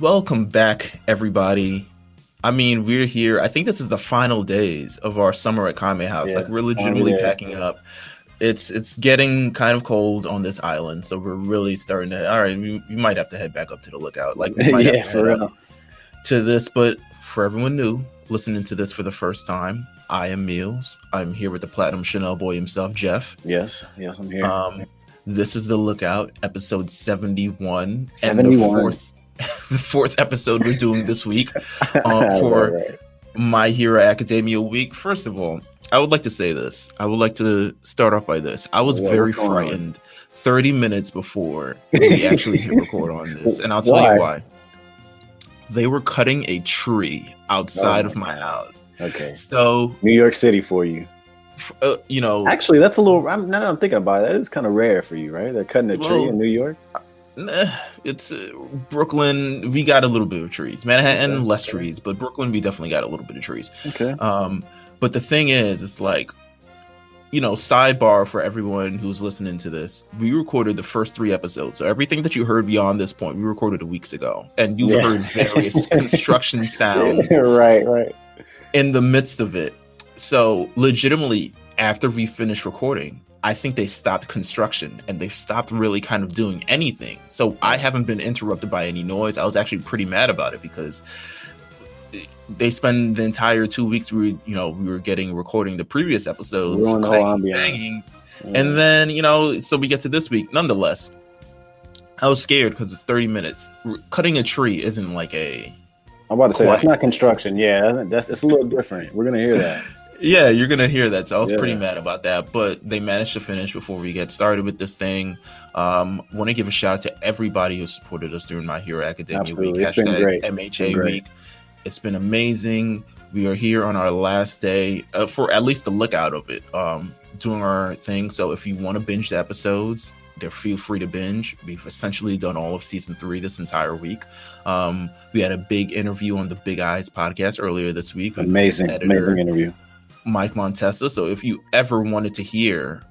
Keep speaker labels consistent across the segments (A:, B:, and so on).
A: Welcome back, everybody. I mean, we're here. I think this is the final days of our summer at Kame House.
B: Yeah,
A: like, we're legitimately packing up. It's getting kind of cold on this island, so we're really starting to. All right, we might have to head back up to the lookout. Like, we might have to head up to this. But for everyone new listening to this for the first time, I am Meelz. I'm here with the Platinum Chanel boy himself, Jeff.
B: Yes, I'm here.
A: This is the Lookout, episode 71.
B: 71.
A: And the fourth episode we're doing this week for
B: right.
A: My Hero Academia week. First of all, I would like to say this. I would like to start off by this. I was very frightened 30 minutes before we actually hit record on this. And I'll tell you why. They were cutting a tree outside of my house.
B: Okay.
A: So
B: New York City for you.
A: Actually,
B: that's a little. Now that I'm thinking about it, that is kind of rare for you, right? They're cutting a tree in New York.
A: It's Brooklyn. We got a little bit of trees. Manhattan, less trees, but Brooklyn, we definitely got a little bit of trees.
B: Okay.
A: But the thing is, it's like, sidebar for everyone who's listening to this. We recorded the first 3 episodes, so everything that you heard beyond this point, we recorded weeks ago, and you've heard various construction sounds,
B: right,
A: in the midst of it. So, legitimately, after we finished recording, I think they stopped construction and they've stopped really kind of doing anything. So I haven't been interrupted by any noise. I was actually pretty mad about it because they spend the entire 2 weeks we were recording the previous episodes, banging, and then so we get to this week. Nonetheless, I was scared because it's 30 minutes. Cutting a tree isn't like a.
B: I'm about to say that's not construction. Yeah, it's a little different. We're gonna hear that.
A: Yeah, you're going to hear that. So I was pretty mad about that. But they managed to finish before we get started with this thing. Want to give a shout out to everybody who supported us during My Hero Academia week.
B: It's been great.
A: MHA week. It's been amazing. We are here on our last day for at least the lookout of it, doing our thing. So if you want to binge the episodes, feel free to binge. We've essentially done all of season 3 this entire week. We had a big interview on the Big Eyes podcast earlier this week.
B: Amazing interview.
A: Mike Montessa. So if you ever wanted to hear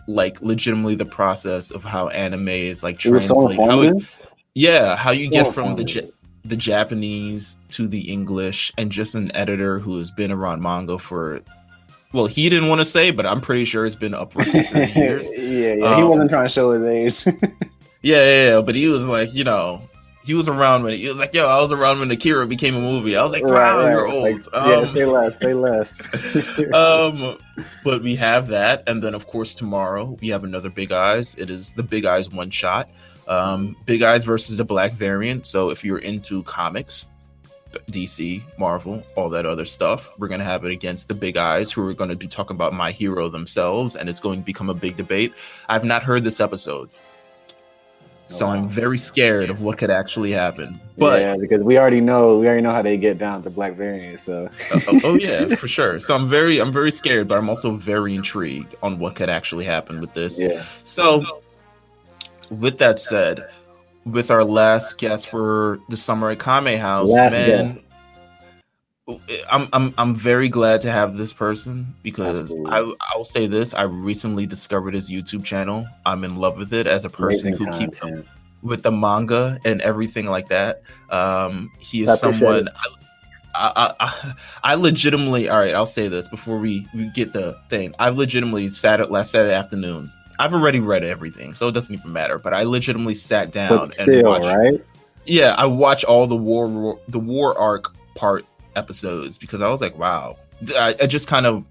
A: like legitimately the process of how anime is like translated, how you get from the Japanese to the English, and just an editor who has been around manga for, well, he didn't want to say, but I'm pretty sure it's been upwards of 30 years.
B: He wasn't trying to show his age.
A: But he was like, he was around when he was like, I was around when Akira became a movie. I was like, wow, you're old.
B: Stay less.
A: But we have that. And then, of course, tomorrow we have another Big Eyes. It is the Big Eyes one shot. Big Eyes versus the Black variant. So if you're into comics, DC, Marvel, all that other stuff, we're going to have it against the Big Eyes, who are going to be talking about My Hero themselves. And it's going to become a big debate. I've not heard this episode, so I'm very scared of what could actually happen. But
B: because we already know how they get down to Black variants. So
A: for sure. So I'm very scared, but I'm also very intrigued on what could actually happen with this.
B: Yeah.
A: So with that said, with our last guest for the summer at Kame House, I'm very glad to have this person because I'll say this: I recently discovered his YouTube channel. I'm in love with it as a person who keeps up with the manga and everything like that. He is someone I legitimately. All right, I'll say this before we get the thing. I've legitimately sat last Saturday afternoon. I've already read everything, so it doesn't even matter. But I legitimately sat down and watched. Right? Yeah, I watched all the war arc part episodes because I was like, wow. I just kind of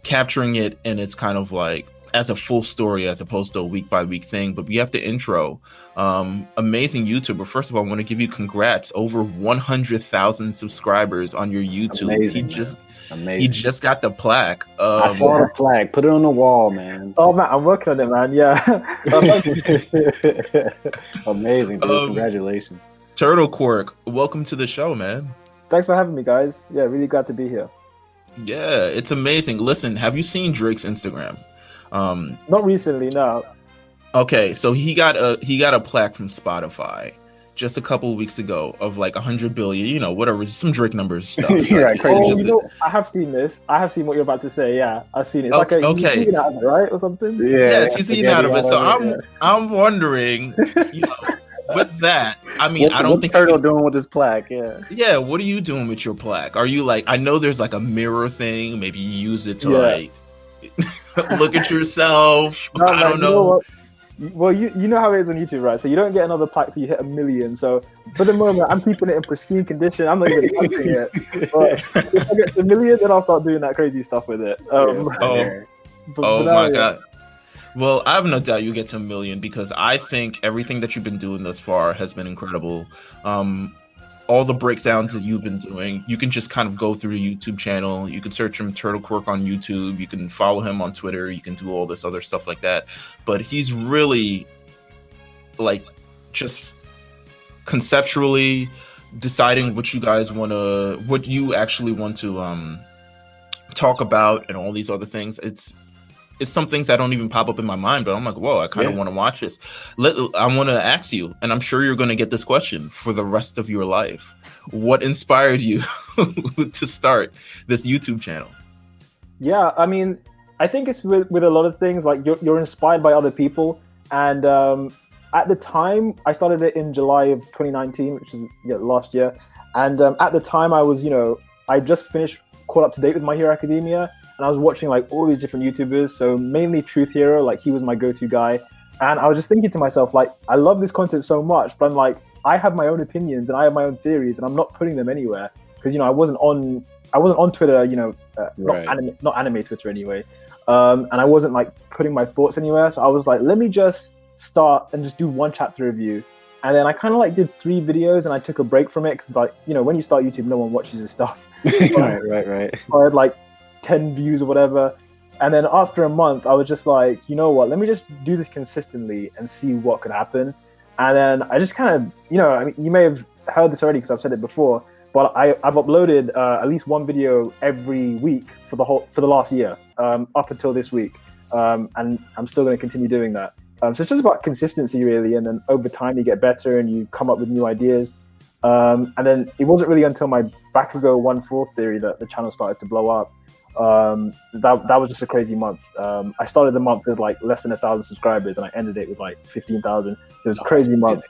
A: capturing it, and it's kind of like as a full story as opposed to a week by week thing. But we have the intro. Amazing YouTuber. First of all, I want to give you congrats. Over 100,000 subscribers on your YouTube.
B: Amazing.
A: He just got the plaque.
B: I saw the plaque. Put it on the wall, man.
C: Oh man, I'm working on it, man. Yeah.
B: Amazing, dude. Congratulations.
A: Turtle Quirk, welcome to the show, man.
C: Thanks for having me, guys. Yeah, really glad to be here.
A: Yeah, it's amazing. Listen, have you seen Drake's Instagram?
C: Not recently, no.
A: Okay, so he got a plaque from Spotify just a couple of weeks ago of like 100 billion, whatever, some Drake numbers stuff.
B: Right, crazy.
C: I have seen this. I have seen what you're about to say. Yeah, I've seen it. It's he's eating out of it, right, or something.
A: Yeah, yes, he's eating out of it. So I'm wondering, with that, I mean, I don't think
B: Turtle doing with his plaque.
A: Yeah. What are you doing with your plaque? Are you like? I know there's like a mirror thing. Maybe you use it to like look at yourself.
C: No,
A: I don't know.
C: Well, you know how it is on YouTube, right? So you don't get another plaque till you hit 1 million. So for the moment, I'm keeping it in pristine condition. I'm not even touching it. But if I get to 1 million, then I'll start doing that crazy stuff with it.
A: My God. Well, I have no doubt you get to 1 million because I think everything that you've been doing thus far has been incredible. All the breakdowns that you've been doing, you can just kind of go through the YouTube channel. You can search him Turtle Quirk on YouTube. You can follow him on Twitter. You can do all this other stuff like that. But he's really like just conceptually deciding what you actually want to talk about and all these other things. It's some things that don't even pop up in my mind, but I'm like, whoa, I kind of want to watch this. I want to ask you, and I'm sure you're going to get this question for the rest of your life. What inspired you to start this YouTube channel?
C: Yeah, I mean, I think it's with a lot of things, like you're inspired by other people. And at the time, I started it in July of 2019, which is last year. And at the time, I was, I just finished Caught Up to Date with My Hero Academia. And I was watching like all these different YouTubers, so mainly Truth Hero, like he was my go-to guy. And I was just thinking to myself, like, I love this content so much, but I'm like, I have my own opinions and I have my own theories, and I'm not putting them anywhere because I wasn't on Twitter, not anime Twitter anyway, and I wasn't like putting my thoughts anywhere. So I was like, let me just start and just do one chapter review. And then I kind of like did 3 videos and I took a break from it because like when you start YouTube, no one watches your stuff.
B: right.
C: I had like 10 views or whatever, and then after a month I was just like, you know what, let me just do this consistently and see what could happen. And then I just kind of I mean, you may have heard this already because I've said it before, but I've uploaded at least one video every week for the last year, up until this week, and I'm still going to continue doing that. So it's just about consistency really, and then over time you get better and you come up with new ideas. And then it wasn't really until my Bakugou 1/4 theory that the channel started to blow up. That was just a crazy month. I started the month with like less than 1,000 subscribers and I ended it with like 15,000. So it was a crazy month.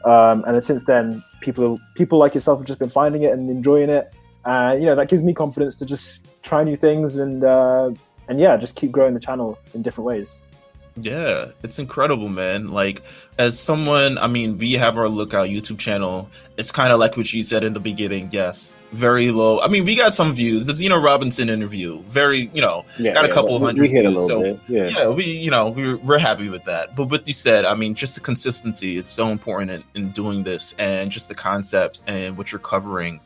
C: And then since then, people like yourself have just been finding it and enjoying it. That gives me confidence to just try new things and just keep growing the channel in different ways.
A: Yeah, it's incredible, man. Like, as someone, I mean, we have our Lookout YouTube channel. It's kind of like what you said in the beginning. Yes, very low. I mean, we got some views. The Zeno Robinson interview, very, got a couple hundred views. So we're happy with that. But what you said, I mean, just the consistency, it's so important in doing this, and just the concepts and what you're covering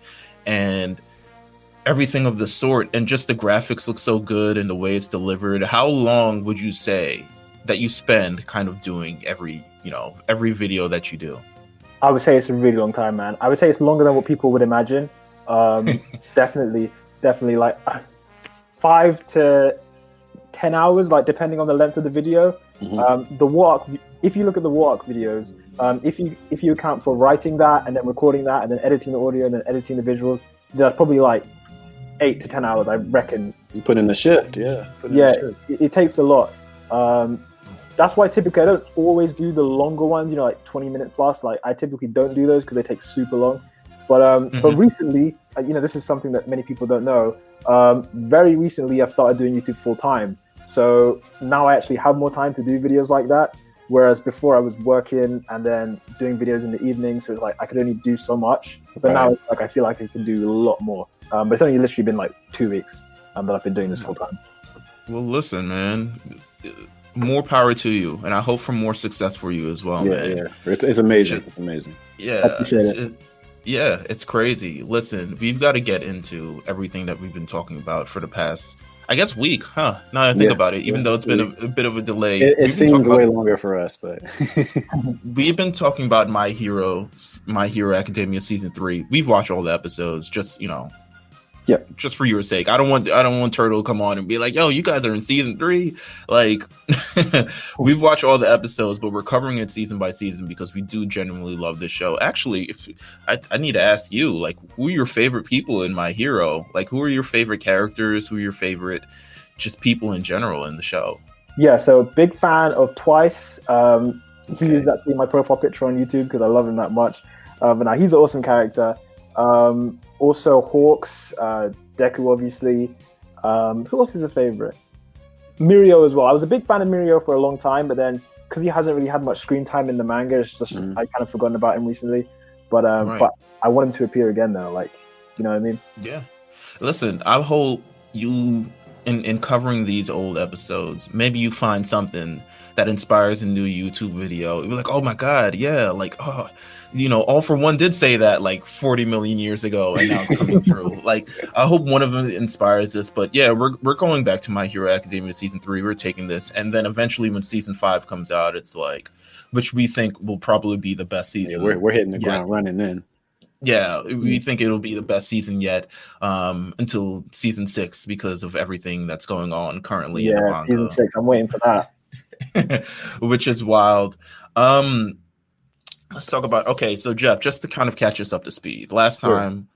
A: and everything of the sort, and just the graphics look so good and the way it's delivered. How long would you say that you spend kind of doing every video that you do?
C: I would say it's a really long time, man. I would say it's longer than what people would imagine. Definitely like 5 to 10 hours, like depending on the length of the video. The walk, if you look at the walk videos, if you account for writing that and then recording that and then editing the audio and then editing the visuals, that's probably like 8 to 10 hours, I reckon.
B: You put in the shift,
C: it takes a lot. That's why typically I don't always do the longer ones, like 20 minute plus. Like I typically don't do those because they take super long. But recently, this is something that many people don't know. Very recently, I've started doing YouTube full time. So now I actually have more time to do videos like that. Whereas before I was working and then doing videos in the evening. So it's like I could only do so much. But now it's like I feel like I can do a lot more. But it's only literally been like 2 weeks that I've been doing this full time.
A: Well, listen, man. More power to you, and I hope for more success for you as well, man.
B: Yeah, it's amazing. It's amazing.
A: Yeah, I appreciate it. It's crazy. Listen, we've got to get into everything that we've been talking about for the past, I guess, week, huh? Now that I think about it, even though it's been a bit of a delay.
B: It seemed way longer for us, but
A: we've been talking about My Hero Academia Season 3. We've watched all the episodes, just just for your sake. I don't want Turtle to come on and be like, yo, you guys are in season 3. Like, we've watched all the episodes, but we're covering it season by season because we do genuinely love this show. Actually, I need to ask you, like, who are your favorite people in My Hero? Like, who are your favorite characters? Who are your favorite just people in general in the show?
C: Yeah, so big fan of Twice. He used that to be my profile picture on YouTube because I love him that much. But now he's an awesome character. Also, Hawks, Deku, obviously. Who else is a favorite? Mirio as well. I was a big fan of Mirio for a long time, but then because he hasn't really had much screen time in the manga, it's just I kind of forgotten about him recently. But but I want him to appear again though. Like, you know what I mean?
A: Yeah. Listen, I hope you in covering these old episodes, maybe you find something that inspires a new YouTube video. You're like, oh my god, yeah, like All For One did say that like 40 million years ago, and now it's coming true. Like, I hope one of them inspires this. But yeah, we're going back to My Hero Academia season 3. We're taking this, and then eventually when season 5 comes out, it's like, which we think will probably be the best season.
B: Yeah, we're hitting the ground running then.
A: Yeah, we think it'll be the best season yet until season 6 because of everything that's going on currently in the manga.
C: Season 6. I'm waiting for that.
A: Which is wild. Let's talk about, okay, so Jeff, just to kind of catch us up to speed. Last time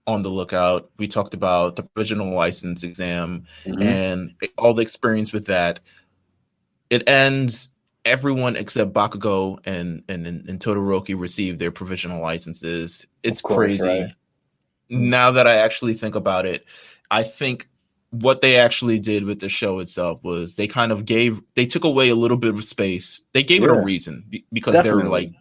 A: on The Lookout, we talked about the provisional license exam and all the experience with that. It ends, everyone except Bakugou and Todoroki received their provisional licenses. It's crazy. Right? Now that I actually think about it, I think what they actually did with the show itself was they took away a little bit of space. They gave it a reason because they're like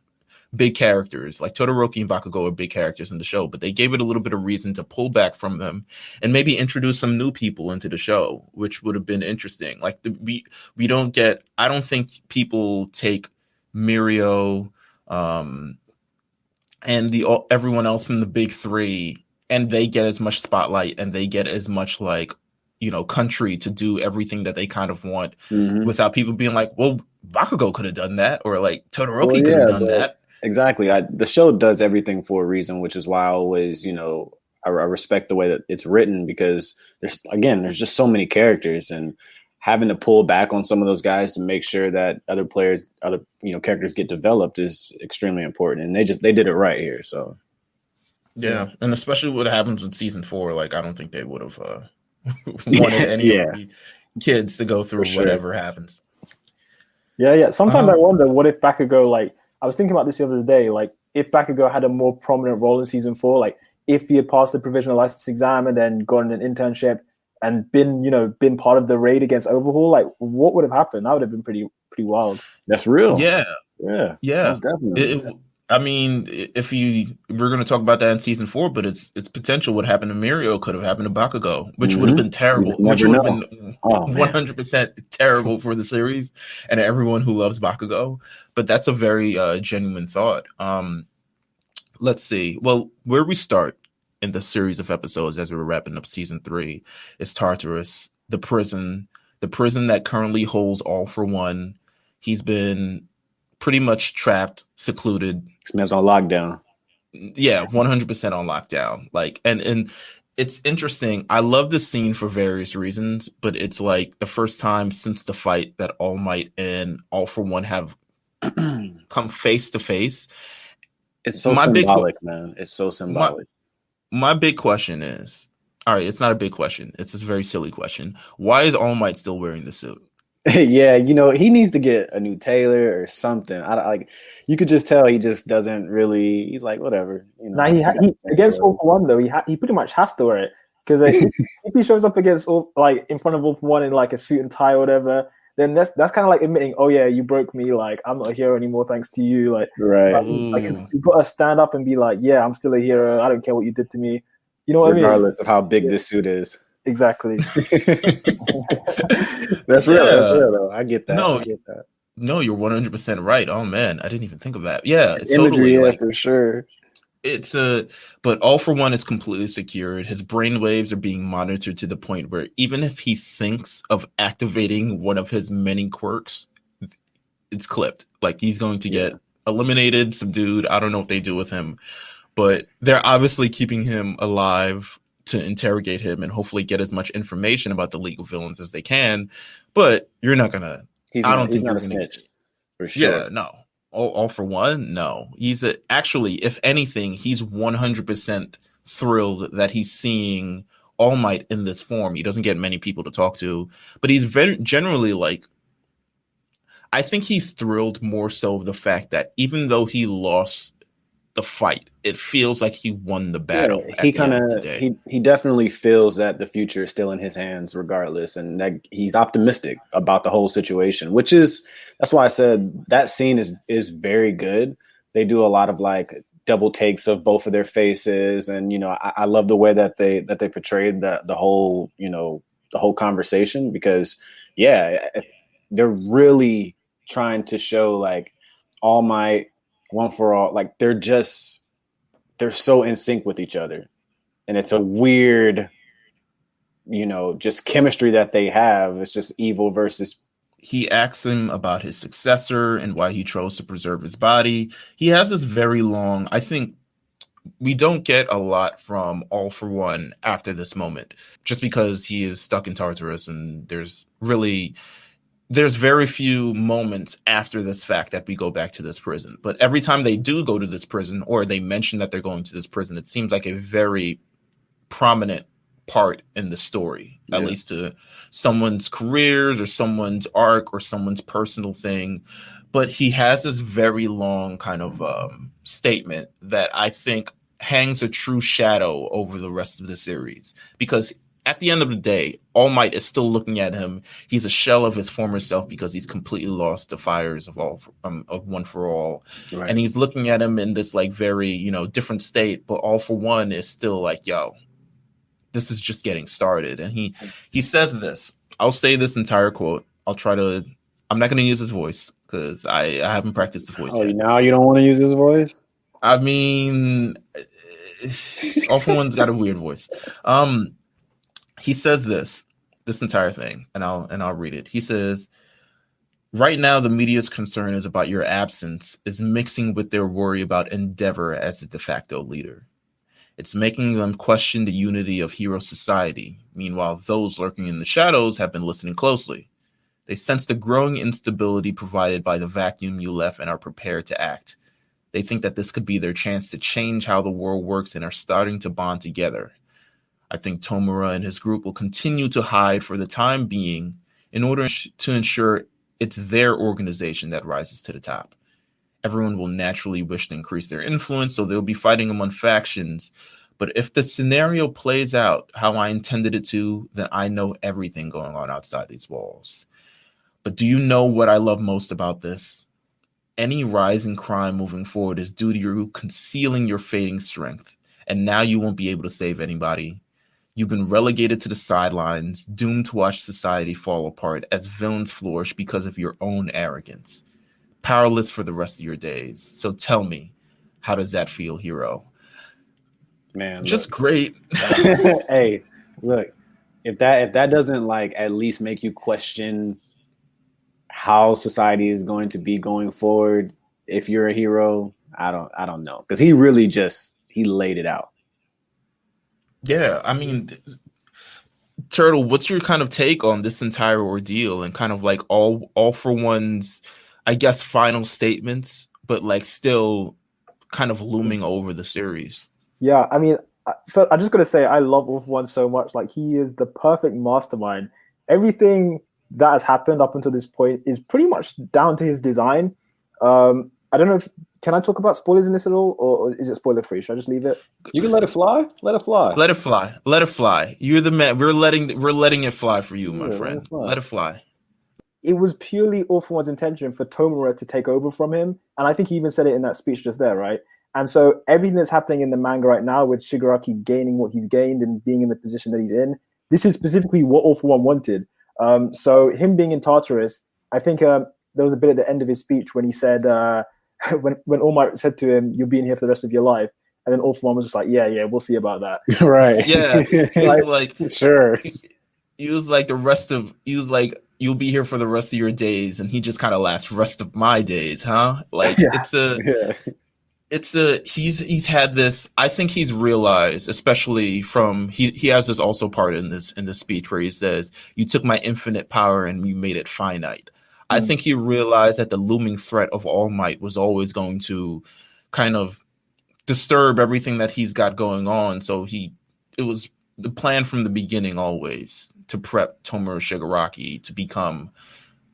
A: big characters. Like Todoroki and Bakugou are big characters in the show, but they gave it a little bit of reason to pull back from them and maybe introduce some new people into the show, which would have been interesting. Like we don't get, I don't think people take Mirio and everyone else from the big 3 and they get as much spotlight and they get as much like, country to do everything that they kind of want without people being like, well, Bakugou could have done that, or like Todoroki could have done that.
B: Exactly. The show does everything for a reason, which is why I always, I respect the way that it's written, because there's just so many characters, and having to pull back on some of those guys to make sure that other characters get developed is extremely important. And they did it right here. So
A: yeah. And especially what happens with season 4, like I don't think they would have wanted any of the kids to go through whatever happens.
C: Yeah. Sometimes I wonder, what if Bakugou, like, I was thinking about this the other day, like if Bakugou had a more prominent role in season 4, like if he had passed the provisional license exam and then gotten an internship and been part of the raid against Overhaul, like what would have happened? That would have been pretty wild.
B: That's real.
A: Yeah.
B: Most definitely.
A: I mean, we're going to talk about that in season 4, but it's potential. What happened to Mirio could have happened to Bakugou, which would have been terrible. Which would have been 100% terrible for the series and everyone who loves Bakugou. But that's a very genuine thought. Let's see. Well, where we start in the series of episodes as we're wrapping up season 3 is Tartarus, the prison that currently holds All For One. He's been pretty much trapped, secluded.
B: This man's on lockdown.
A: Yeah, 100% on lockdown. Like, and it's interesting. I love this scene for various reasons, but it's like the first time since the fight that All Might and All For One have come face to face.
B: It's so symbolic, man. It's so symbolic.
A: My big question is, all right, it's not a big question. It's a very silly question. Why is All Might still wearing the suit?
B: Yeah, he needs to get a new tailor or something. You could just tell he just doesn't really. He's like, whatever.
C: Against All For One though, he pretty much has to wear it, because if he shows up against in front of All For One in like a suit and tie or whatever, then that's kind of like admitting, oh yeah, you broke me. Like I'm not a hero anymore thanks to you. Like
B: right.
C: Like you've got to stand up and be like, yeah, I'm still a hero. I don't care what you did to me. You know what I mean?
B: Regardless of how big this suit is.
C: Exactly.
B: That's real. That's real, though. I get that.
A: No, you're 100% right. Oh man, I didn't even think of that. Yeah, it's
B: imagery, totally for sure.
A: But All For One is completely secured. His brain waves are being monitored to the point where even if he thinks of activating one of his many quirks, it's clipped. Like he's going to get eliminated, subdued. I don't know what they do with him, but they're obviously keeping him alive to interrogate him and hopefully get as much information about the League of Villains as they can. But you're not gonna. I don't think you're gonna
B: snitch for sure.
A: Yeah, no. All For One, no. Actually, if anything, he's 100% thrilled that he's seeing All Might in this form. He doesn't get many people to talk to, but he's generally like, I think he's thrilled more so of the fact that even though he lost the fight, it feels like he won the battle.
B: Yeah, he definitely feels that the future is still in his hands regardless, and that he's optimistic about the whole situation, that's why I said that scene is very good. They do a lot of like double takes of both of their faces, and I love the way that they portrayed the whole the whole conversation, because they're really trying to show like All Might, One for All, like they're so in sync with each other, and it's a weird just chemistry that they have. It's just evil versus.
A: He asks him about his successor and why he chose to preserve his body. He has this very long, I think we don't get a lot from All for One after this moment, just because he is stuck in Tartarus, and there's very few moments after this fact that we go back to this prison. But every time they do go to this prison, or they mention that they're going to this prison, it seems like a very prominent part in the story, at least to someone's careers or someone's arc or someone's personal thing. But he has this very long kind of statement that I think hangs a true shadow over the rest of the series, because at the end of the day, All Might is still looking at him. He's a shell of his former self because he's completely lost the fires of One for All. Right. And he's looking at him in this like very, different state, but All for One is still like, yo, this is just getting started. And he says this. I'll say this entire quote. I'm not going to use his voice because I haven't practiced the voice yet.
B: Now you don't want to use his voice?
A: I mean, All for One's got a weird voice. He says this entire thing, and I'll read it. He says, "Right now, the media's concern is about your absence is mixing with their worry about Endeavor as a de facto leader. It's making them question the unity of hero society. Meanwhile, those lurking in the shadows have been listening closely. They sense the growing instability provided by the vacuum you left and are prepared to act. They think that this could be their chance to change how the world works and are starting to bond together. I think Tomura and his group will continue to hide for the time being in order to ensure it's their organization that rises to the top. Everyone will naturally wish to increase their influence, so they'll be fighting among factions. But if the scenario plays out how I intended it to, then I know everything going on outside these walls. But do you know what I love most about this? Any rise in crime moving forward is due to you concealing your fading strength, and now you won't be able to save anybody. You've been relegated to the sidelines, doomed to watch society fall apart as villains flourish because of your own arrogance. Powerless for the rest of your days. So tell me, how does that feel, hero?"
B: Man,
A: just great.
B: Hey, look, if that doesn't like at least make you question how society is going to be going forward, if you're a hero, I don't know, because he really he laid it out.
A: Yeah, I mean, Turtle, what's your kind of take on this entire ordeal and kind of like all for one's, I guess, final statements, but like still kind of looming over the series?
C: Yeah, I mean, I'm just gonna say I love All for One so much. Like, he is the perfect mastermind. Everything that has happened up until this point is pretty much down to his design. I don't know if can I talk about spoilers in this at all, or is it spoiler free? Should I just leave it?
B: You can let it fly. Let it fly.
A: Let it fly. Let it fly. You're the man. We're letting it fly for you, my friend. Let it fly.
C: It was purely All for One's intention for Tomura to take over from him, and I think he even said it in that speech just there, right? And so everything that's happening in the manga right now, with Shigaraki gaining what he's gained and being in the position that he's in, this is specifically what All for One wanted. So him being in Tartarus, I think there was a bit at the end of his speech when he said, when All Might said to him, "You'll be in here for the rest of your life," and then All for One was just like, "Yeah, we'll see about that."
B: Right?
A: Yeah, he was like,
B: sure.
A: He was like "You'll be here for the rest of your days," and he just kind of laughed, "Rest of my days, huh?" Like he's had this. I think he's realized, especially from he has this also part in this speech where he says, "You took my infinite power and you made it finite." I think he realized that the looming threat of All Might was always going to kind of disturb everything that he's got going on. So it was the plan from the beginning always to prep Tomura Shigaraki to become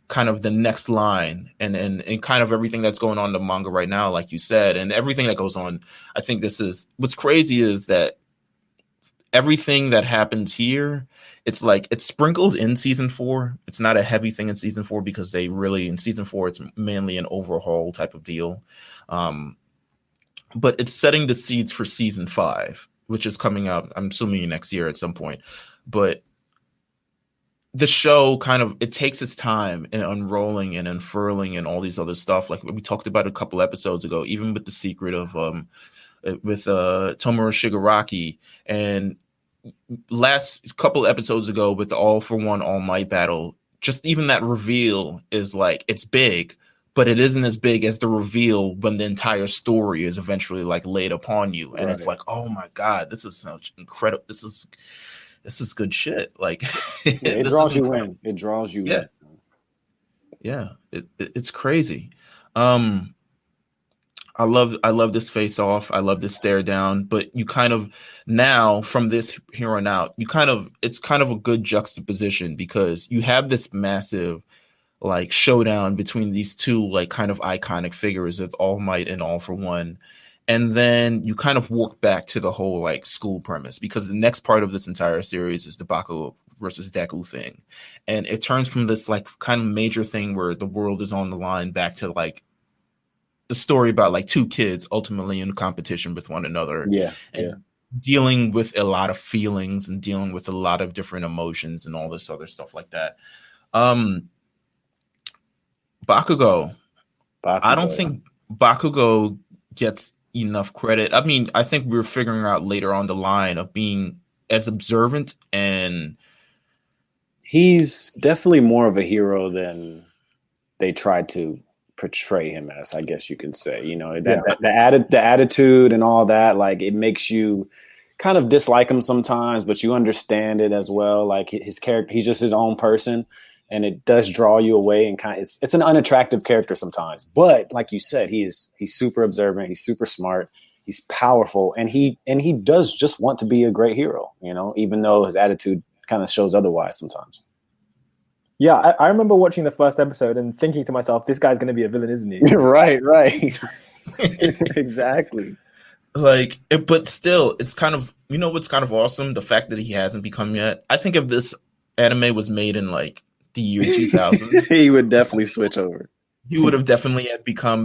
A: kind of the next line and kind of everything that's going on in the manga right now, like you said, and everything that goes on. I think this is what's crazy is that everything that happens here, it's like it's sprinkled in season 4. It's not a heavy thing in season 4 because they really in season 4 it's mainly an overhaul type of deal. But it's setting the seeds for season 5, which is coming out, I'm assuming next year at some point. But the show kind of, it takes its time in unrolling and unfurling and all these other stuff. Like we talked about a couple episodes ago, even with the secret of with Tomura Shigaraki, and last couple episodes ago with the All for One All Might battle, just even that reveal is like, it's big, but it isn't as big as the reveal when the entire story is eventually like laid upon you. And it's like, oh my God, this is such incredible. This is good shit. Like
B: it draws you in. It draws you in.
A: Yeah. It's crazy. I love this face off. I love this stare down, but you kind of now from this here on out, it's kind of a good juxtaposition because you have this massive like showdown between these two like kind of iconic figures of All Might and All for One. And then you kind of work back to the whole like school premise because the next part of this entire series is the Bakugou versus Deku thing. And it turns from this like kind of major thing where the world is on the line back to like the story about like two kids ultimately in competition with one another. And dealing with a lot of feelings and dealing with a lot of different emotions and all this other stuff like that. Bakugou. I don't think Bakugou gets enough credit. I mean, I think we're figuring out later on the line of being as observant, and
B: he's definitely more of a hero than they tried to portray him as, I guess you can say. You know, the attitude and all that, like it makes you kind of dislike him sometimes, but you understand it as well. Like his character, he's just his own person, and it does draw you away. And kind of, it's an unattractive character sometimes. But like you said, he's super observant. He's super smart. He's powerful, and he does just want to be a great hero. You know, even though his attitude kind of shows otherwise sometimes.
C: Yeah, I remember watching the first episode and thinking to myself, "This guy's going to be a villain, isn't he?"
B: Right. Exactly.
A: Like, but still, it's kind of, you know what's kind of awesome? The fact that he hasn't become yet. I think if this anime was made in like the year 2000,
B: he would definitely switch over.
A: He would have definitely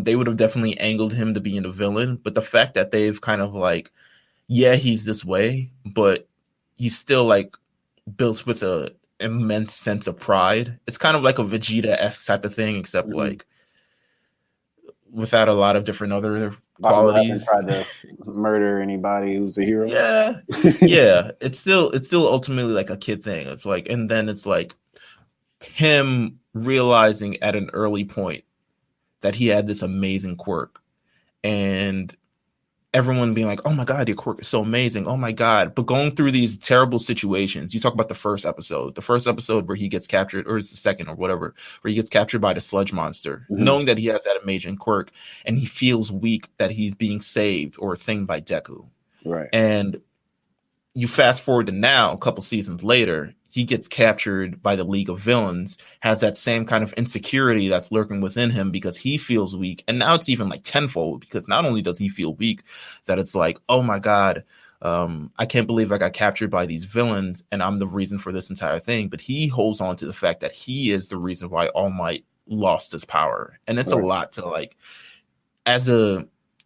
A: they would have definitely angled him to being a villain. But the fact that they've kind of like, yeah, he's this way, but he's still like built with a immense sense of pride. It's kind of like a Vegeta-esque type of thing, except like without a lot of different other qualities.
B: Try to murder anybody who's a hero.
A: Yeah. It's still ultimately like a kid thing. It's like, and then it's like him realizing at an early point that he had this amazing quirk, and everyone being like, "Oh my God, your quirk is so amazing. Oh my God." But going through these terrible situations, you talk about the first episode where he gets captured, or it's the second or whatever, where he gets captured by the sludge monster, knowing that he has that amazing quirk, and he feels weak that he's being saved or thinged by Deku.
B: Right.
A: And you fast forward to now, a couple seasons later, he gets captured by the League of Villains, has that same kind of insecurity that's lurking within him because he feels weak. And now it's even like tenfold, because not only does he feel weak, that it's like, oh my God, I can't believe I got captured by these villains and I'm the reason for this entire thing. But he holds on to the fact that he is the reason why All Might lost his power. And it's a lot to like,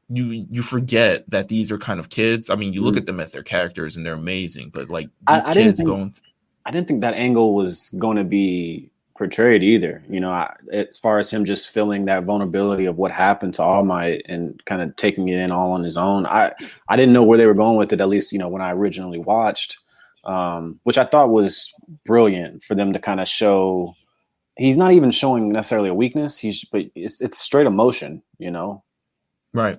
A: you forget that these are kind of kids. I mean, you look at them as their characters and they're amazing, but like these kids
B: I didn't think that angle was going to be portrayed either. You know, as far as him just feeling that vulnerability of what happened to All Might and kind of taking it in all on his own. I didn't know where they were going with it, at least, you know, when I originally watched, which I thought was brilliant for them to kind of show. He's not even showing necessarily a weakness. But it's straight emotion, you know?
A: Right.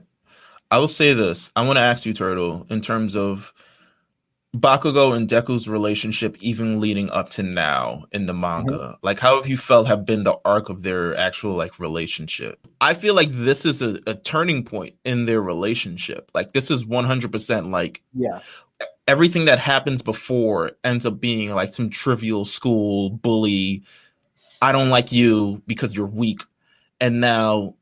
A: I will say this. I want to ask you, Turtle, in terms of Bakugou and Deku's relationship, even leading up to now in the manga, like how have you felt have been the arc of their actual like relationship? I feel like this is a turning point in their relationship. Like this is 100% like everything that happens before ends up being like some trivial school bully I don't like you because you're weak. And now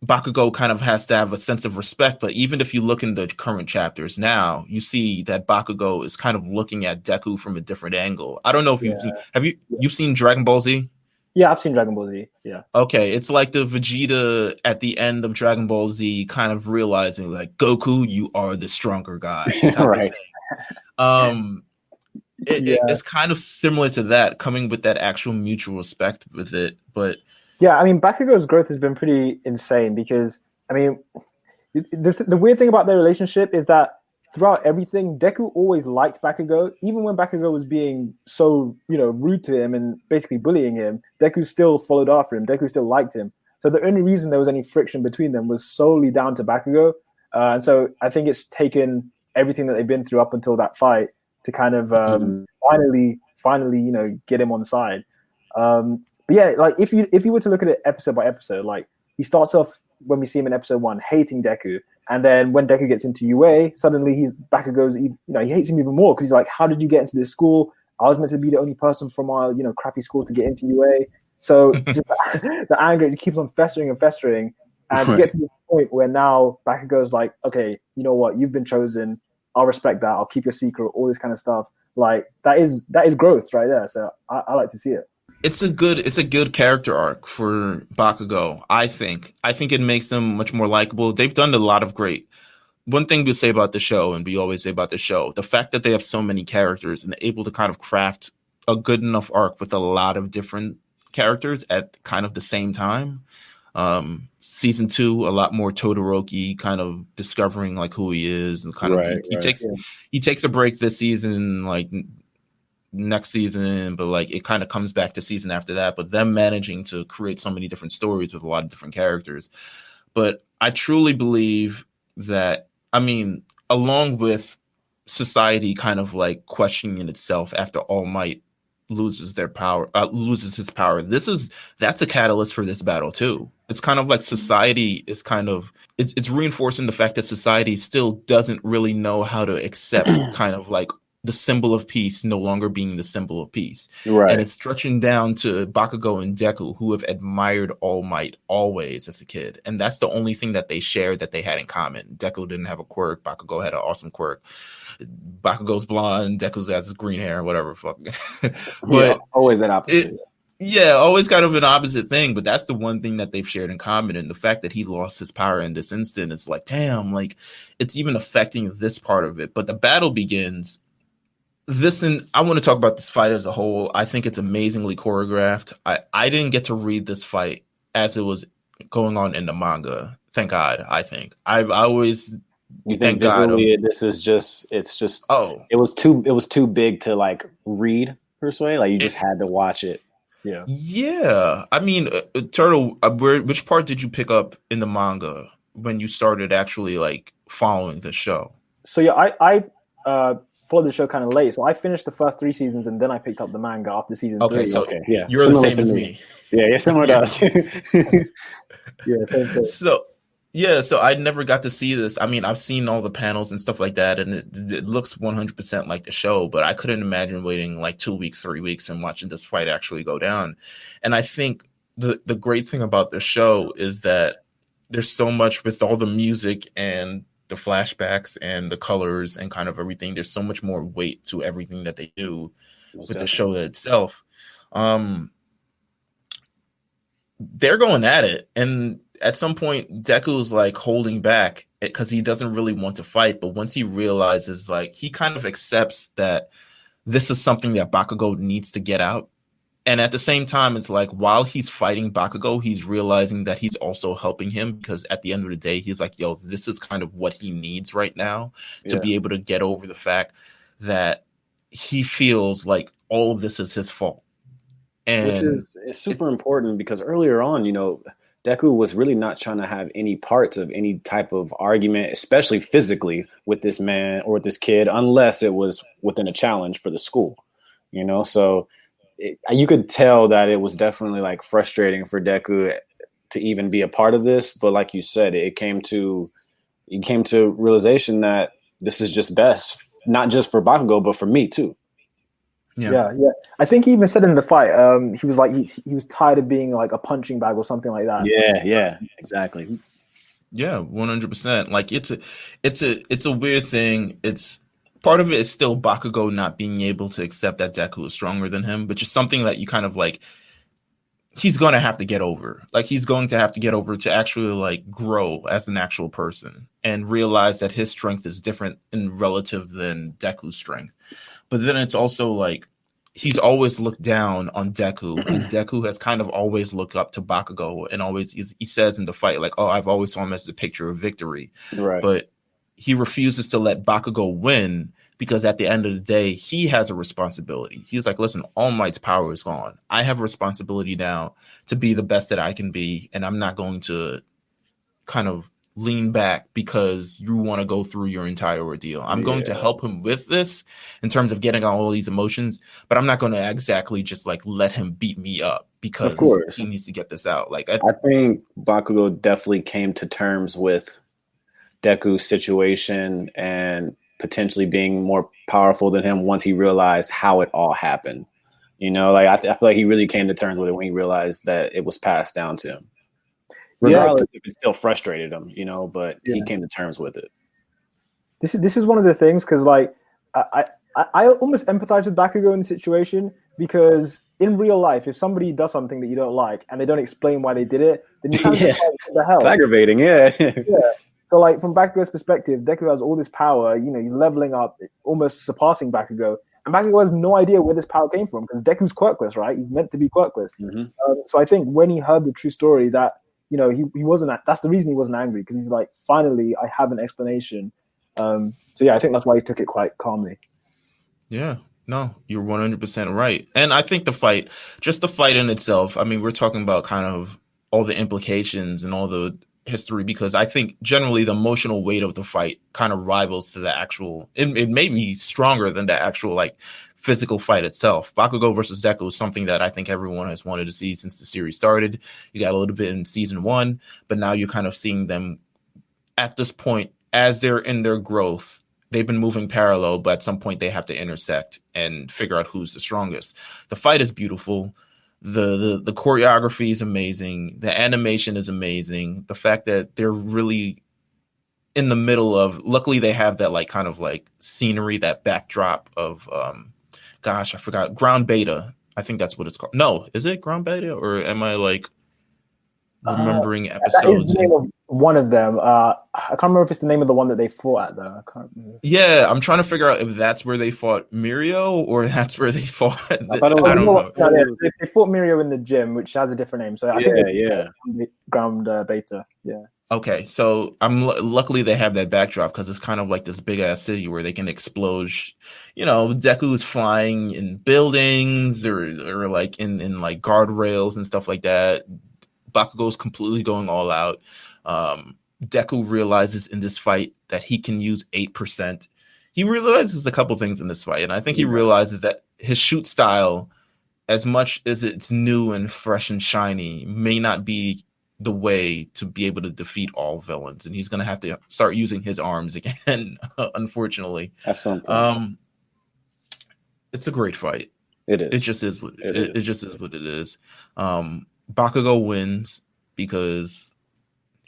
A: Bakugou kind of has to have a sense of respect. But even if you look in the current chapters now, you see that Bakugou is kind of looking at Deku from a different angle. I don't know if you've seen, you've seen Dragon Ball Z?
C: Yeah, I've seen Dragon Ball Z. Yeah.
A: Okay, it's like the Vegeta at the end of Dragon Ball Z kind of realizing like, Goku, you are the stronger guy.
B: Right.
A: It's kind of similar to that, coming with that actual mutual respect with it. But
C: yeah, I mean, Bakugou's growth has been pretty insane because, I mean, the weird thing about their relationship is that throughout everything, Deku always liked Bakugou. Even when Bakugou was being so, rude to him and basically bullying him, Deku still followed after him. Deku still liked him. So the only reason there was any friction between them was solely down to Bakugou. And so I think it's taken everything that they've been through up until that fight to kind of finally, get him on side. But yeah, like if you were to look at it episode by episode, like he starts off when we see him in episode 1 hating Deku, and then when Deku gets into UA, suddenly Bakugou's he hates him even more because he's like, how did you get into this school? I was meant to be the only person from our crappy school to get into UA. So just the anger keeps on festering and festering, and to get to this point where now Bakugou's like, okay, you know what, you've been chosen. I'll respect that. I'll keep your secret. All this kind of stuff. Like that is growth right there. So I like to see it.
A: It's a good character arc for Bakugou. I think it makes him much more likable. They've done a lot of great. One thing we say about the show, and we always say about the show, the fact that they have so many characters and able to kind of craft a good enough arc with a lot of different characters at kind of the same time. Season 2, a lot more Todoroki kind of discovering like who he is, and kind of he takes a break this season, like next season, but like it kind of comes back to season after that. But them managing to create so many different stories with a lot of different characters. But I truly believe that, I mean, along with society kind of like questioning itself after All Might loses his power, that's a catalyst for this battle too. It's kind of like society is kind of it's reinforcing the fact that society still doesn't really know how to accept kind of like the symbol of peace no longer being the symbol of peace.
B: Right.
A: And it's stretching down to Bakugou and Deku, who have admired All Might always as a kid. And that's the only thing that they shared that they had in common. Deku didn't have a quirk. Bakugou had an awesome quirk. Bakugou's blonde. Deku's has green hair, whatever. But
B: always that opposite.
A: Always kind of an opposite thing. But that's the one thing that they've shared in common. And the fact that he lost his power in this instant is like, damn, like it's even affecting this part of it. But the battle begins. I want to talk about this fight as a whole. I think it's amazingly choreographed. I didn't get to read this fight as it was going on in the manga. Thank God. I think I always
B: thank God. It was too big to like read per se. Like you just had to watch it.
A: Yeah. I mean, Turtle, which part did you pick up in the manga when you started actually like following the show?
C: So yeah, I followed the show kind of late, so I finished the first 3 seasons and then I picked up the manga after season 3.
A: So yeah, you're similar the same as me.
B: Yeah, similar to us.
C: Yeah, same thing.
A: So I never got to see this. I mean, I've seen all the panels and stuff like that, and it looks 100% like the show, but I couldn't imagine waiting like 2 weeks, 3 weeks and watching this fight actually go down. And I think the great thing about the show is that there's so much with all the music and the flashbacks and the colors and kind of everything. There's so much more weight to everything that they do with the show itself. They're going at it, and at some point Deku's like holding back because he doesn't really want to fight, but once he realizes, like, he kind of accepts that this is something that Bakugou needs to get out. And at the same time, it's like while he's fighting Bakugou, he's realizing that he's also helping him, because at the end of the day, he's like, yo, this is kind of what he needs right now to be able to get over the fact that he feels like all of this is his fault. And
B: which is super important, because earlier on, Deku was really not trying to have any parts of any type of argument, especially physically, with this man or with this kid, unless it was within a challenge for the school, so you could tell that it was definitely like frustrating for Deku to even be a part of this. But like you said, it came to realization that this is just best, not just for Bakugou, but for me too.
C: Yeah. I think he even said in the fight, he was like he was tired of being like a punching bag or something like that.
B: Yeah, exactly.
A: Yeah, 100%. Like it's a weird thing. It's part of it is still Bakugou not being able to accept that Deku is stronger than him, but just something that you kind of like he's going to have to get over. Like he's going to have to get over to actually like grow as an actual person and realize that his strength is different in relative than Deku's strength. But then it's also like he's always looked down on Deku, and Deku has kind of always looked up to Bakugou, and always he says in the fight like, "Oh, I've always saw him as a picture of victory."
B: Right.
A: But he refuses to let Bakugou win because at the end of the day, he has a responsibility. He's like, "Listen, All Might's power is gone. I have a responsibility now to be the best that I can be, and I'm not going to kind of lean back because you want to go through your entire ordeal. I'm going to help him with this in terms of getting all these emotions, but I'm not going to exactly just like let him beat me up because he needs to get this out." Like
B: I think Bakugou definitely came to terms with Deku's situation and potentially being more powerful than him once he realized how it all happened. You know, like I feel like he really came to terms with it when he realized that it was passed down to him. Regardless if it still frustrated him, you know, but he came to terms with it.
C: This is one of the things because like I almost empathize with Bakugou in the situation because in real life, if somebody does something that you don't like and they don't explain why they did it, then you kind of just like, what the hell?
B: It's aggravating, yeah.
C: So like from Bakugou's perspective, Deku has all this power. You know, he's leveling up, almost surpassing Bakugou. And Bakugou has no idea where this power came from because Deku's quirkless, right? He's meant to be quirkless. So I think when he heard the true story that, you know, he wasn't. That's the reason he wasn't angry because he's like, finally, I have an explanation. So yeah, I think that's why he took it quite calmly.
A: Yeah, no, you're 100% right. And I think the fight in itself. I mean, we're talking about kind of all the implications and all the history because I think generally the emotional weight of the fight kind of rivals to the actual. It may be stronger than the actual like physical fight itself. Bakugou versus Deku is something that I think everyone has wanted to see since the series started. You got a little bit in season 1, but now you're kind of seeing them at this point as they're in their growth. They've been moving parallel, but at some point they have to intersect and figure out who's the strongest. The fight is beautiful. The choreography is amazing. The animation is amazing. The fact that they're really in the middle of, luckily they have that like kind of like scenery, that backdrop of gosh, I forgot. Ground Beta. I think that's what it's called. No, is it Ground Beta or am I like remembering episodes?
C: That is the name of one of them. I can't remember if it's the name of the one that they fought at though. I can't remember.
A: Yeah, I'm trying to figure out if that's where they fought Mirio or that's where they fought. I don't
C: know. No, they fought Mirio in the gym, which has a different name. So I think Ground Beta. Yeah.
A: Okay, so luckily they have that backdrop because it's kind of like this big ass city where they can explode. You know, Deku's flying in buildings or like in like guardrails and stuff like that. Bakugou's completely going all out. Deku realizes in this fight that he can use 8%. He realizes a couple things in this fight, and I think he realizes that his shoot style, as much as it's new and fresh and shiny, may not be the way to be able to defeat all villains, and he's going to have to start using his arms again. Unfortunately,
B: at some point.
A: It's a great fight.
B: It is.
A: It just is what it just is what it is. Bakugou wins because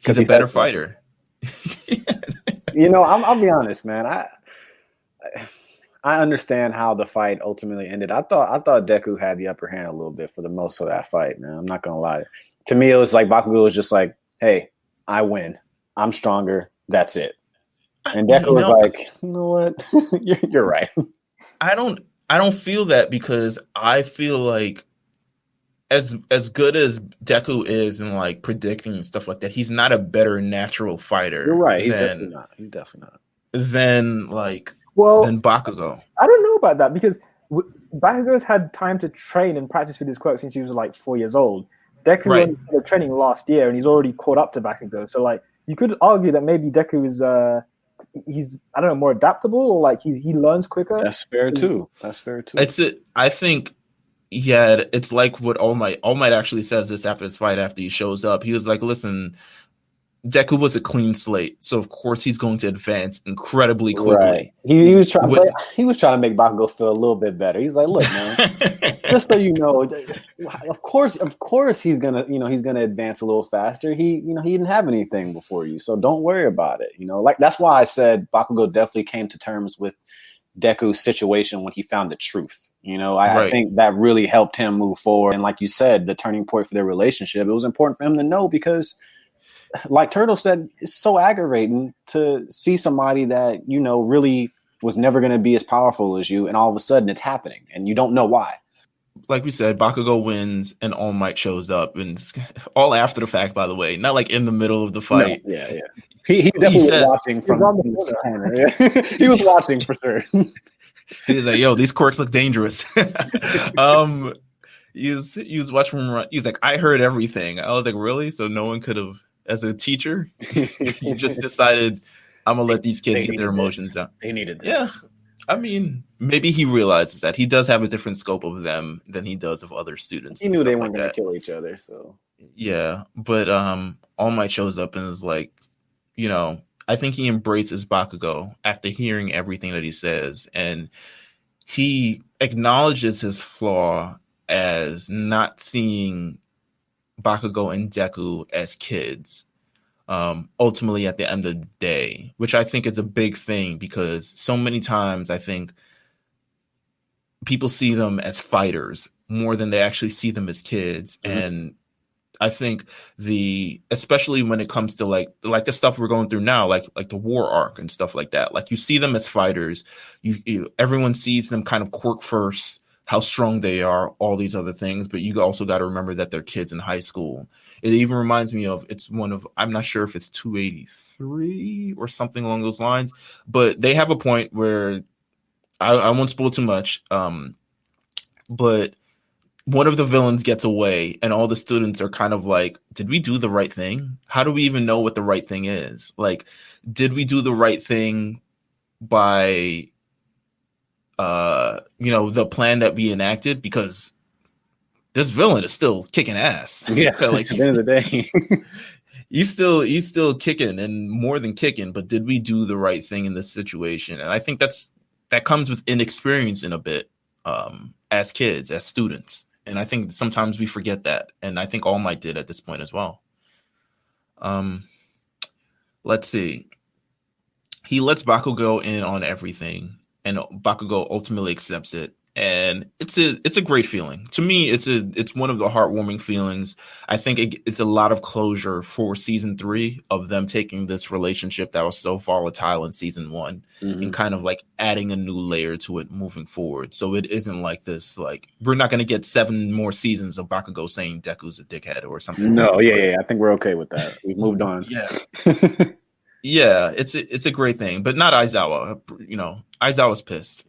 A: he's a better fighter.
B: You know, I'll be honest, man. I understand how the fight ultimately ended. I thought Deku had the upper hand a little bit for the most of that fight, man. I'm not gonna lie. To me, it was like Bakugou was just like, "Hey, I win. I'm stronger. That's it." And Deku was like, "You know what? You're right."
A: I don't feel that because I feel like as good as Deku is in like predicting and stuff like that, he's not a better natural fighter.
B: You're right. He's definitely not.
A: Than Bakugou.
C: I don't know about that because Bakugou's had time to train and practice with his quirk since he was like 4 years old. Deku only started training last year, and he's already caught up to Bakugou. So, like, you could argue that maybe Deku is he's I don't know, more adaptable, or like he learns quicker.
B: That's fair too.
A: I think it's like what All Might actually says this after his fight, after he shows up. He was like, "Listen, Deku was a clean slate, so of course he's going to advance incredibly quickly.
B: Right. He was trying to make Bakugou feel a little bit better. He's like, look, man, just so you know, of course he's gonna advance a little faster. He didn't have anything before you, so don't worry about it. Like that's why I said Bakugou definitely came to terms with Deku's situation when he found the truth. I think that really helped him move forward. And like you said, the turning point for their relationship, it was important for him to know because, like Turtle said, it's so aggravating to see somebody that really was never going to be as powerful as you, and all of a sudden it's happening, and you don't know why.
A: Like we said, Bakugou wins, and All Might shows up, and all after the fact, by the way, not like in the middle of the fight.
B: No, yeah. He definitely was watching from the corner. Yeah. He was watching for sure.
A: He was like, "Yo, these quirks look dangerous." He was watching him run. He was like, "I heard everything." I was like, "Really?" So no one could have. As a teacher, you just decided, I'm gonna let these kids get their emotions down.
B: They needed this.
A: Yeah, I mean, maybe he realizes that he does have a different scope of them than he does of other students.
B: He knew they weren't gonna kill each other, so
A: yeah. But All Might shows up and is like, I think he embraces Bakugou after hearing everything that he says, and he acknowledges his flaw as not seeing Bakugou and Deku as kids, ultimately at the end of the day, which I think is a big thing because so many times I think people see them as fighters more than they actually see them as kids. Mm-hmm. And I think especially when it comes to like the stuff we're going through now, like the war arc and stuff like that, like you see them as fighters, everyone sees them kind of quirk first, how strong they are, all these other things, but you also got to remember that they're kids in high school. It even reminds me of, I'm not sure if it's 283 or something along those lines, but they have a point where I won't spoil too much, but one of the villains gets away and all the students are kind of like, did we do the right thing? How do we even know what the right thing is? Like, did we do the right thing by the plan that we enacted, because this villain is still kicking ass.
B: Yeah, like at the end of the day,
A: he's still kicking, and more than kicking. But did we do the right thing in this situation? And I think that comes with inexperience in a bit, as kids, as students. And I think sometimes we forget that. And I think All Might did at this point as well. Let's see. He lets Bakugou in on everything, and Bakugou ultimately accepts it. And it's a great feeling. To me, it's one of the heartwarming feelings. I think it's a lot of closure for season 3 of them taking this relationship that was so volatile in season 1 and kind of like adding a new layer to it moving forward. So it isn't like this, like we're not going to get 7 more seasons of Bakugou saying Deku's a dickhead or something.
B: No, yeah. I think we're okay with that. We've moved on.
A: Yeah. Yeah, it's a great thing, but not Aizawa. Aizawa's pissed.